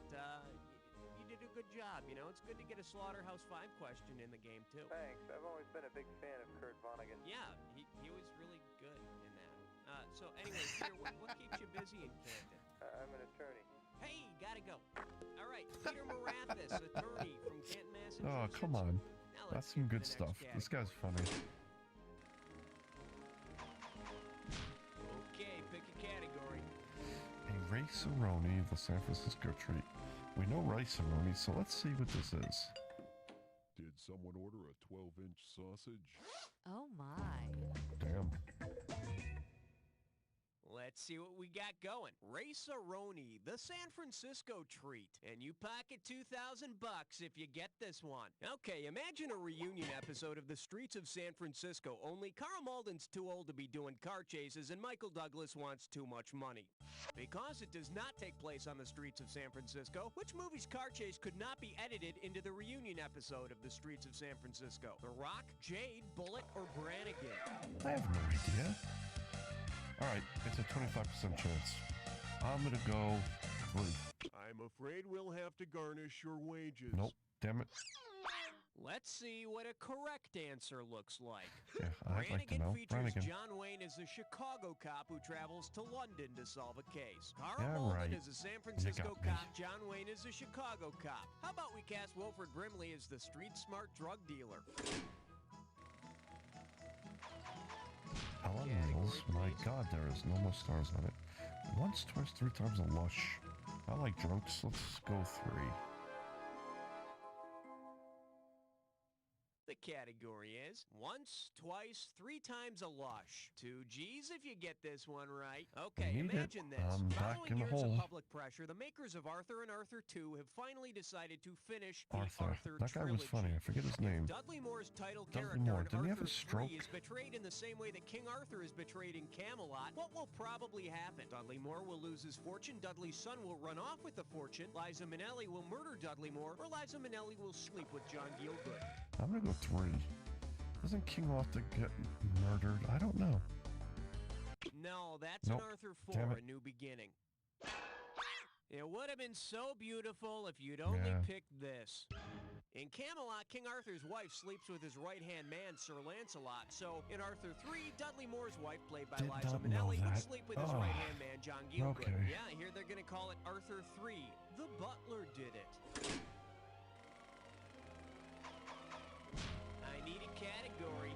Speaker 2: you did a good job. You know, it's good to get a Slaughterhouse 5 question in the game, too.
Speaker 5: Thanks. I've always been a big fan of Kurt Vonnegut.
Speaker 2: Yeah, he was really good in that. So anyway, Peter, what keeps you busy in Canton?
Speaker 5: I'm an attorney.
Speaker 2: Hey, gotta go. All right, Peter Morathis, attorney from Canton, Massachusetts.
Speaker 1: Oh, come on.
Speaker 2: Now
Speaker 1: That's
Speaker 2: let's
Speaker 1: some
Speaker 2: get
Speaker 1: good
Speaker 2: to the
Speaker 1: stuff.
Speaker 2: next
Speaker 1: This guy's funny.
Speaker 2: Okay, pick a category.
Speaker 1: A Rice-A-Roni, the San Francisco treat. We know Rice-A-Roni, so let's see what this is.
Speaker 4: Did someone order a 12-inch sausage?
Speaker 12: Oh my.
Speaker 1: Damn.
Speaker 2: Let's see what we got going. Race-A-Roni, the San Francisco treat. And you pocket $2,000 if you get this one. Okay, imagine a reunion episode of The Streets of San Francisco, only Carl Malden's too old to be doing car chases and Michael Douglas wants too much money. Because it does not take place on the streets of San Francisco, which movie's car chase could not be edited into the reunion episode of The Streets of San Francisco? The Rock, Jade, Bullet, or Brannigan?
Speaker 1: I have no idea. All right, it's a 25% chance. I'm gonna go 3.
Speaker 4: I'm afraid we'll have to garnish your wages.
Speaker 1: Nope, damn it.
Speaker 2: Let's see what a correct answer looks like.
Speaker 1: Yeah, I'd like to
Speaker 2: Brannigan
Speaker 1: know.
Speaker 2: features
Speaker 1: Brannigan.
Speaker 2: John Wayne as a Chicago cop who travels to London to solve a case. Carl
Speaker 1: Yeah,
Speaker 2: Malden
Speaker 1: right.
Speaker 2: is a San Francisco
Speaker 1: got me.
Speaker 2: cop. John Wayne is a Chicago cop. How about we cast Wilford Brimley as the street-smart drug dealer?
Speaker 1: Helen Mills. My God, there is no more stars on it. Once, twice, 3 times a lush. I like drunks. Let's go 3.
Speaker 2: The category is once, twice, 3 times a lush. 2 G's if you get this one right. Okay,
Speaker 1: Need it.
Speaker 2: imagine this.
Speaker 1: I'm back
Speaker 2: Following
Speaker 1: in the
Speaker 2: years of
Speaker 1: hole.
Speaker 2: public pressure, the makers of Arthur and Arthur 2 have finally decided to finish the
Speaker 1: Arthur.
Speaker 2: Arthur
Speaker 1: That guy was
Speaker 2: trilogy.
Speaker 1: funny. I forget his name.
Speaker 2: Dudley Moore's title
Speaker 1: Dudley
Speaker 2: character
Speaker 1: Moore.
Speaker 2: in
Speaker 1: Didn't he have
Speaker 2: Arthur
Speaker 1: a stroke?
Speaker 2: 3 is betrayed in the same way that King Arthur is betrayed in Camelot. What will probably happen? Dudley Moore will lose his fortune, Dudley's son will run off with the fortune, Liza Minnelli will murder Dudley Moore, or Liza Minnelli will sleep with John Gielgud.
Speaker 1: I'm gonna go 3. Doesn't King Arthur get murdered? I don't know.
Speaker 2: No, that's
Speaker 1: Nope.
Speaker 2: an Arthur
Speaker 1: Damn
Speaker 2: 4,
Speaker 1: it.
Speaker 2: A New Beginning. It would have been so beautiful if you'd only
Speaker 1: Yeah.
Speaker 2: picked this. In Camelot, King Arthur's wife sleeps with his right-hand man, Sir Lancelot. So, in Arthur 3, Dudley Moore's wife, played by
Speaker 1: Did
Speaker 2: Liza
Speaker 1: not know
Speaker 2: Minnelli, would
Speaker 1: that.
Speaker 2: sleep with his
Speaker 1: Oh.
Speaker 2: right-hand man, John Gielgud.
Speaker 1: Okay.
Speaker 2: Yeah, here they're going to call it Arthur 3. The Butler did it. I need a category.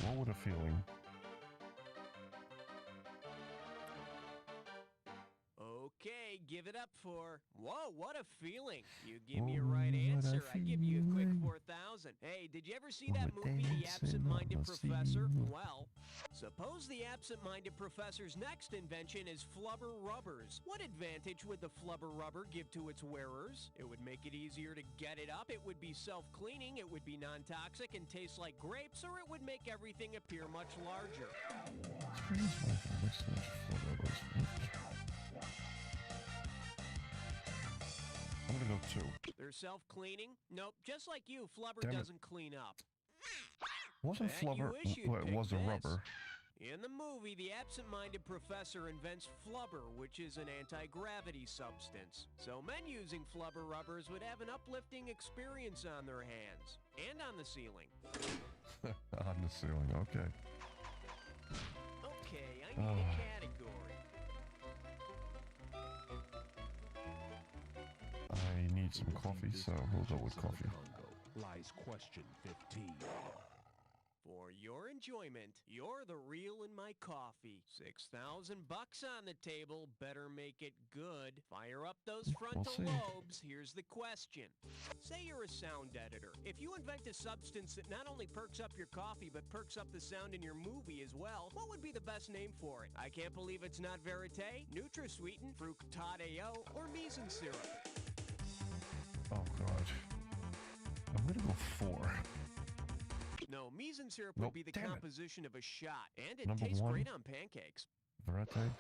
Speaker 1: What would a feeling?
Speaker 2: Okay, give it up for... Whoa, what a feeling. You give me a right
Speaker 1: Oh, what a
Speaker 2: answer, I give you a quick
Speaker 1: feeling.
Speaker 2: 4,000. Hey, did you ever see that
Speaker 1: We're
Speaker 2: movie, The
Speaker 1: dancing
Speaker 2: Absent-Minded
Speaker 1: on the
Speaker 2: Professor?
Speaker 1: sea.
Speaker 2: Well, suppose the absent-minded professor's next invention is flubber rubbers. What advantage would the flubber rubber give to its wearers? It would make it easier to get it up, it would be self-cleaning, it would be non-toxic and taste like grapes, or it would make everything appear much larger.
Speaker 1: I'm gonna go 2.
Speaker 2: They're self-cleaning? Nope, just like you, flubber
Speaker 1: Damn it.
Speaker 2: doesn't clean up.
Speaker 1: Wasn't
Speaker 2: Bet you
Speaker 1: flubber?
Speaker 2: wish you'd
Speaker 1: Well, it
Speaker 2: picked
Speaker 1: was a
Speaker 2: this.
Speaker 1: rubber.
Speaker 2: In the movie, the absent-minded professor invents flubber, which is an anti-gravity substance. So men using flubber rubbers would have an uplifting experience on their hands. And on the ceiling.
Speaker 1: On the ceiling. Okay.
Speaker 2: Okay, I need a category.
Speaker 1: I need some coffee, so we'll go with coffee.
Speaker 3: Lies question 15.
Speaker 2: For your enjoyment, you're the real in my coffee. $6,000 on the table, better make it good. Fire up those frontal
Speaker 1: see.
Speaker 2: lobes. Here's the question. Say you're a sound editor. If you invent a substance that not only perks up your coffee, but perks up the sound in your movie as well, what would be the best name for it? I can't believe it's not Verite, NutraSweeten, Fructadeo, or Mise en Syrup.
Speaker 1: Oh God. I'm gonna go 4.
Speaker 2: No, Mise en Syrup
Speaker 1: Nope,
Speaker 2: would be the
Speaker 1: damn it.
Speaker 2: composition of a shot, and it
Speaker 1: Number
Speaker 2: tastes
Speaker 1: 1.
Speaker 2: great on pancakes.
Speaker 1: Verite.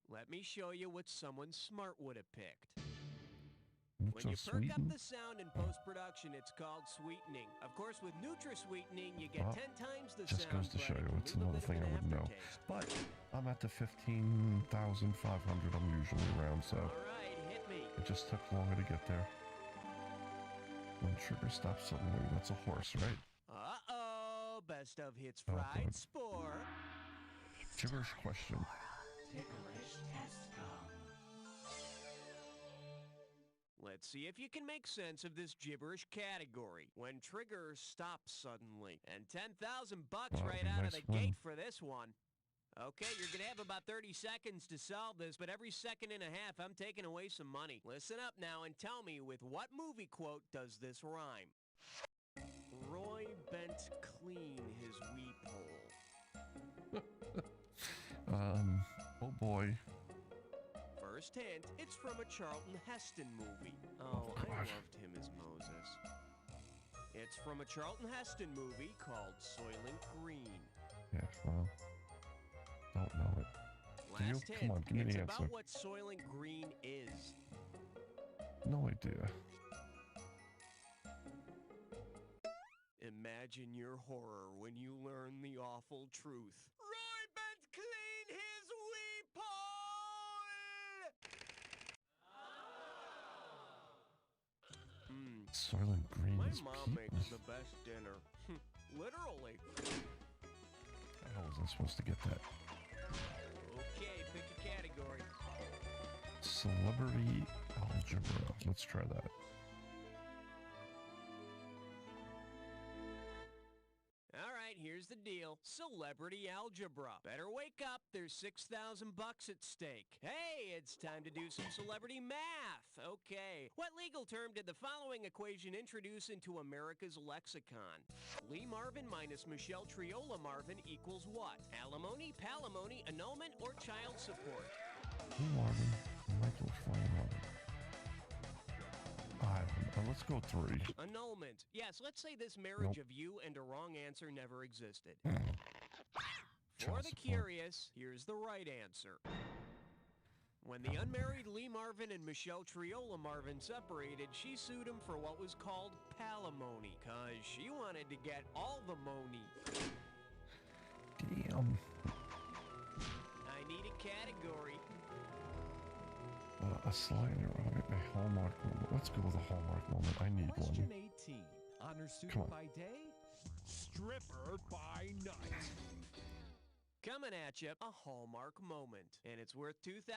Speaker 2: Let me show you what someone smart would have picked. When you perk up
Speaker 1: NutraSweeten.
Speaker 2: the sound in post-production, it's called sweetening. Of course, with NutraSweetening, you get
Speaker 1: Well,
Speaker 2: 10 times the
Speaker 1: Just
Speaker 2: sound,
Speaker 1: goes to
Speaker 2: but
Speaker 1: show you,
Speaker 2: a
Speaker 1: it's
Speaker 2: little
Speaker 1: another
Speaker 2: bit of
Speaker 1: thing I
Speaker 2: an
Speaker 1: would know.
Speaker 2: aftertaste.
Speaker 1: But I'm at the 15,500 I'm usually around, so
Speaker 2: All right, hit me.
Speaker 1: it just took longer to get there. When trigger stops suddenly, that's a horse, right?
Speaker 2: Uh-oh, best of hits
Speaker 1: Oh,
Speaker 2: fried
Speaker 1: God.
Speaker 2: spore.
Speaker 1: Gibberish question.
Speaker 2: Let's see if you can make sense of this gibberish category. When trigger stops suddenly. And $10,000
Speaker 1: Wow,
Speaker 2: right out of
Speaker 1: nice
Speaker 2: the
Speaker 1: win.
Speaker 2: gate for this one. Okay, you're going to have about 30 seconds to solve this, but every second and a half, I'm taking away some money. Listen up now and tell me, with what movie quote does this rhyme? Roy bent clean his weep hole.
Speaker 1: Oh boy.
Speaker 2: First hint, it's from a Charlton Heston movie. Oh, I loved him as Moses. It's from a Charlton Heston movie called Soylent Green.
Speaker 1: Yeah, well, don't know it. Do you?
Speaker 2: Last hint,
Speaker 1: Come on, give me
Speaker 2: it's
Speaker 1: the answer.
Speaker 2: about what Soylent Green is.
Speaker 1: No idea.
Speaker 2: Imagine your horror when you learn the awful truth. Roy bent clean his wee pole!
Speaker 1: Soylent Green
Speaker 2: My
Speaker 1: is
Speaker 2: mom
Speaker 1: Pete.
Speaker 2: makes the best dinner. Literally.
Speaker 1: How was I supposed to get that?
Speaker 2: Okay, pick a category.
Speaker 1: Celebrity algebra. Let's try that.
Speaker 2: Alright, here's the deal. Celebrity algebra. Better wake up, there's $6,000 at stake. Hey, it's time to do some celebrity math. Okay, what legal term did the following equation introduce into America's lexicon? Lee Marvin minus Michelle Triola Marvin equals what? Alimony, palimony, annulment, or child support?
Speaker 1: Lee Marvin, Michael Marvin. I don't know. Let's go 3.
Speaker 2: Annulment. Yes, let's say this marriage of you and a wrong answer never existed. For the curious, here's the right answer. When the unmarried Lee Marvin and Michelle Triola Marvin separated, she sued him for what was called palimony, cause she wanted to get all the money.
Speaker 1: Damn.
Speaker 2: I need a category.
Speaker 1: A slider on it, a hallmark moment. Let's go with a hallmark moment. I need
Speaker 3: Question
Speaker 1: one.
Speaker 3: 18. Honor
Speaker 1: Come
Speaker 3: student
Speaker 1: on.
Speaker 3: by day, stripper by night.
Speaker 2: Coming at you, a Hallmark moment. And it's worth $2,000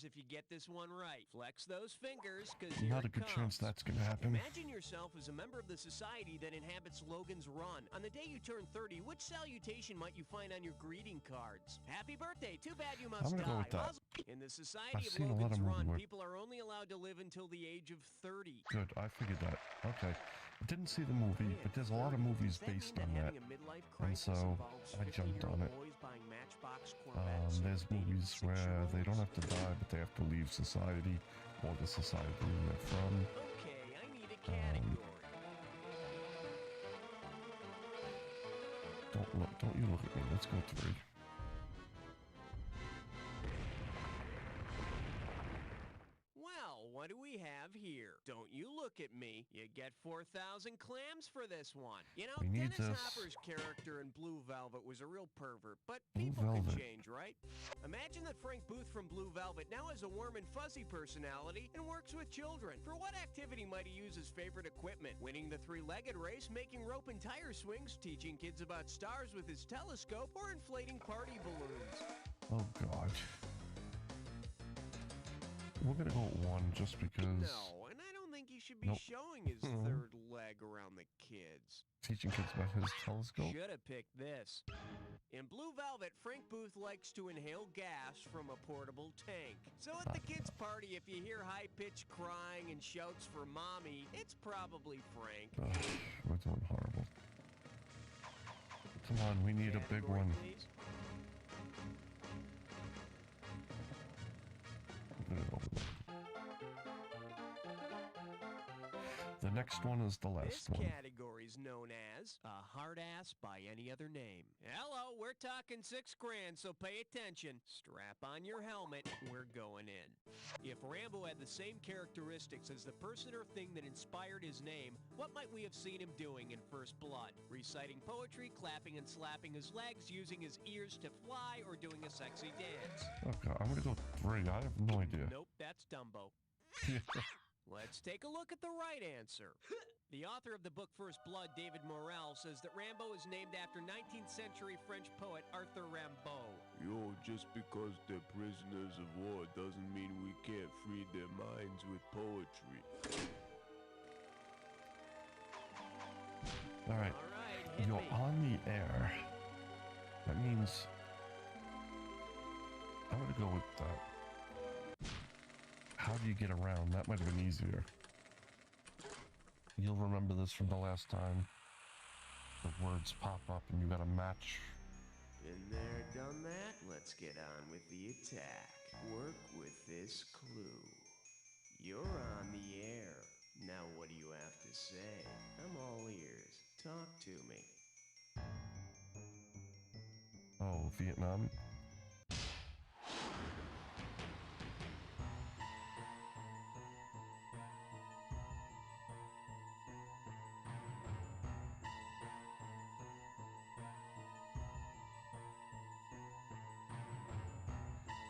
Speaker 2: if you get this one right. Flex those fingers, because here
Speaker 1: Not a
Speaker 2: it
Speaker 1: good chance
Speaker 2: comes.
Speaker 1: that's gonna happen.
Speaker 2: Imagine yourself as a member of the society that inhabits Logan's Run. On the day you turn 30, which salutation might you find on your greeting cards? Happy birthday, too bad you must
Speaker 1: I'm gonna
Speaker 2: die.
Speaker 1: go with that.
Speaker 2: In the society
Speaker 1: I've
Speaker 2: of
Speaker 1: seen a lot
Speaker 2: Logan's
Speaker 1: of
Speaker 2: Run,
Speaker 1: movie work.
Speaker 2: people are only allowed to live until the age of 30.
Speaker 1: Good, I figured that. Okay. I didn't see the movie, but there's a lot of movies based on that. And so, I jumped on it. There's movies where they don't have to die, but they have to leave society, or the society they're from.
Speaker 2: Okay, I need a category.
Speaker 1: Don't you look at me. Let's go 3.
Speaker 2: Well, what do we have here? Don't you look at me. You get 4,000 clams for this one. You know,
Speaker 1: We need
Speaker 2: Dennis
Speaker 1: this.
Speaker 2: Hopper's character in Blue Velvet was a real pervert, but
Speaker 1: Blue
Speaker 2: people can
Speaker 1: Velvet.
Speaker 2: change, right? Imagine that Frank Booth from Blue Velvet now has a warm and fuzzy personality and works with children. For what activity might he use his favorite equipment? Winning the 3-legged race, making rope and tire swings, teaching kids about stars with his telescope, or inflating party balloons?
Speaker 1: Oh, God. We're gonna go with 1 just because
Speaker 2: No, and I don't think he should be
Speaker 1: Nope.
Speaker 2: showing his third leg around the kids.
Speaker 1: teaching kids about his telescope.
Speaker 2: Should have picked this. In Blue Velvet, Frank Booth likes to inhale gas from a portable tank. So at the kids' party, if you hear high-pitched crying and shouts for mommy, it's probably Frank.
Speaker 1: Ugh, we're doing horrible. Come on, we need a big
Speaker 2: Category,
Speaker 1: one.
Speaker 2: please.
Speaker 1: I'm gonna go with that. The next one is the
Speaker 2: This
Speaker 1: last one.
Speaker 2: category is known as a hard ass by any other name. Hello, we're talking $6,000, so pay attention. Strap on your helmet, we're going in. If Rambo had the same characteristics as the person or thing that inspired his name, what might we have seen him doing in First Blood? Reciting poetry, clapping and slapping his legs, using his ears to fly, or doing a sexy dance?
Speaker 1: Okay, I'm gonna go 3. I have no idea.
Speaker 2: Nope, that's Dumbo. Let's take a look at the right answer. The author of the book First Blood, David Morrell, says that Rambo is named after 19th century French poet Arthur Rimbaud.
Speaker 4: Yo, just because they're prisoners of war doesn't mean we can't free their minds with poetry.
Speaker 1: Alright,
Speaker 2: hit
Speaker 1: you're
Speaker 2: me.
Speaker 1: on the air. That means I'm gonna go with how do you get around? That might have been easier. You'll remember this from the last time. The words pop up and you gotta match
Speaker 2: Been there, done that. Let's get on with the attack. Work with this clue. You're on the air. Now what do you have to say? I'm all ears. Talk to me.
Speaker 1: Oh, Vietnam.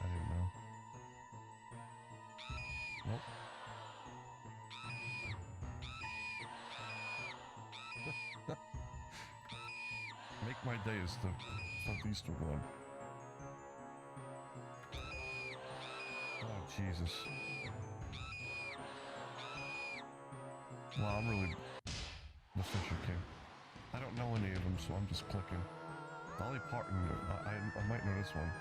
Speaker 1: I didn't know. Nope. Make my day is the southeastern one. Oh, Jesus. Well, I'm really the Fisher King. I don't know any of them, so I'm just clicking. Dolly Parton, I might know this one.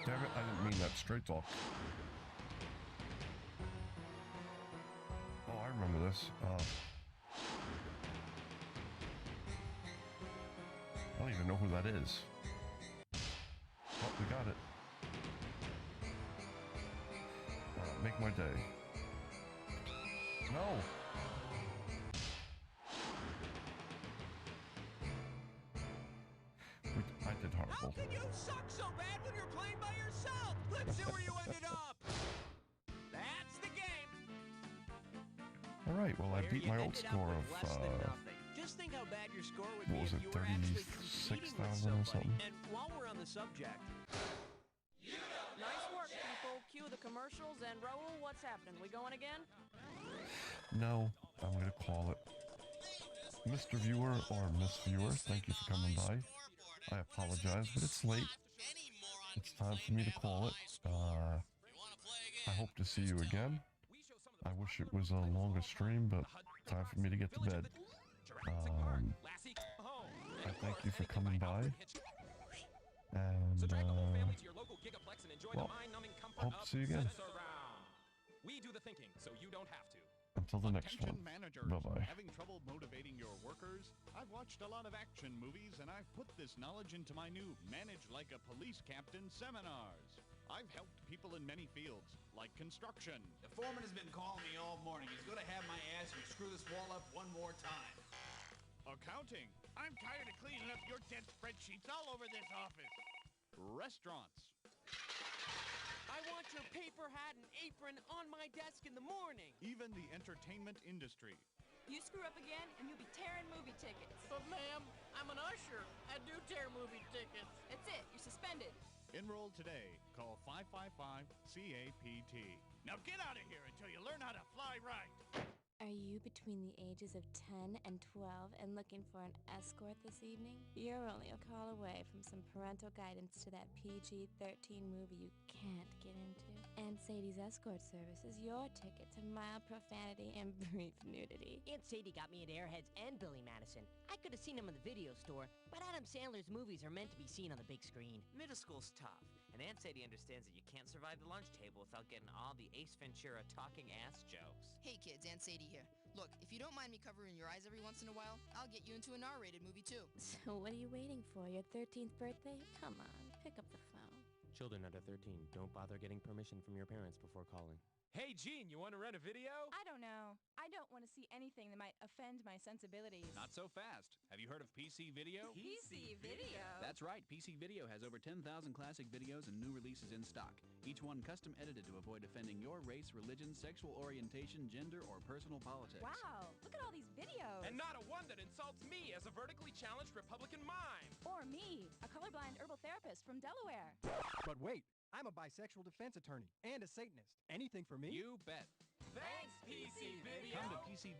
Speaker 1: Damn it, I didn't mean that. Straight talk. Oh, I remember this. I don't even know who that is. Oh, we got it. Make my day. No! I did
Speaker 2: How
Speaker 1: horrible.
Speaker 2: can you suck so bad when you're playing by yourself? Let's see where you ended up. That's the game.
Speaker 1: Alright, well I beat my old score of,
Speaker 2: Less than nothing. Just think how bad your score would
Speaker 1: what
Speaker 2: be
Speaker 1: was
Speaker 2: if
Speaker 1: it,
Speaker 2: you were actually competing with
Speaker 1: 36,000 or
Speaker 2: somebody.
Speaker 1: something?
Speaker 2: And while we're on the subject,
Speaker 8: Nice work, people. Cue the commercials. And Raul, what's happening? We going again?
Speaker 1: No, I'm gonna call it. Mr. Viewer or Miss Viewer, thank you for coming by. I apologize, but it's late. It's time for me to call it. I hope to see you again. I wish it was a longer stream, but time for me to get to bed. I thank you for coming by. And, well, hope to see you again.
Speaker 3: We do the thinking, so you don't have to.
Speaker 1: Until the next one.
Speaker 6: Managers
Speaker 1: Bye-bye.
Speaker 6: having trouble motivating your workers? I've watched a lot of action movies and I've put this knowledge into my new Manage Like a Police Captain seminars. I've helped people in many fields, like construction.
Speaker 13: The foreman has been calling me all morning. He's going to have my ass and screw this wall up one more time.
Speaker 6: Accounting. I'm tired of cleaning up your dead spreadsheets all over this office. Restaurants.
Speaker 2: I want your paper hat and apron on my desk in the morning.
Speaker 6: Even the entertainment industry.
Speaker 8: You screw up again, and you'll be tearing movie tickets.
Speaker 2: But ma'am, I'm an usher. I do tear movie tickets.
Speaker 8: That's it. You're suspended.
Speaker 6: Enroll today. Call 555-CAPT. Now get out of here until you learn how to fly right.
Speaker 12: Are you between the ages of 10 and 12 and looking for an escort this evening? You're only a call away from some parental guidance to that PG-13 movie you can't get into. And Sadie's Escort Service is your ticket to mild profanity and brief nudity.
Speaker 7: Aunt Sadie got me at Airheads and Billy Madison. I could have seen him in the video store, but Adam Sandler's movies are meant to be seen on the big screen.
Speaker 14: Middle school's tough, and Aunt Sadie understands that you can't survive the lunch table without getting all the Ace Ventura talking ass jokes.
Speaker 15: Hey kids, Aunt Sadie here. Look, if you don't mind me covering your eyes every once in a while, I'll get you into an R-rated movie too.
Speaker 12: So what are you waiting for? Your 13th birthday? Come on, pick up the phone.
Speaker 16: Children under 13, don't bother getting permission from your parents before calling.
Speaker 3: Hey, Gene, you want to rent a video?
Speaker 17: I don't know. I don't want to see anything that might offend my sensibilities.
Speaker 18: Not so fast. Have you heard of PC Video?
Speaker 17: PC Video?
Speaker 18: That's right. PC Video has over 10,000 classic videos and new releases in stock. Each one custom edited to avoid offending your race, religion, sexual orientation, gender, or personal politics.
Speaker 17: Wow, look at all these videos.
Speaker 3: And not a one that insults me as a vertically challenged Republican mime.
Speaker 17: Or me, a colorblind herbal therapist from Delaware.
Speaker 19: But wait, I'm a bisexual defense attorney and a Satanist. Anything for me?
Speaker 18: You bet.
Speaker 3: Thanks, PC Video.
Speaker 18: Come to PC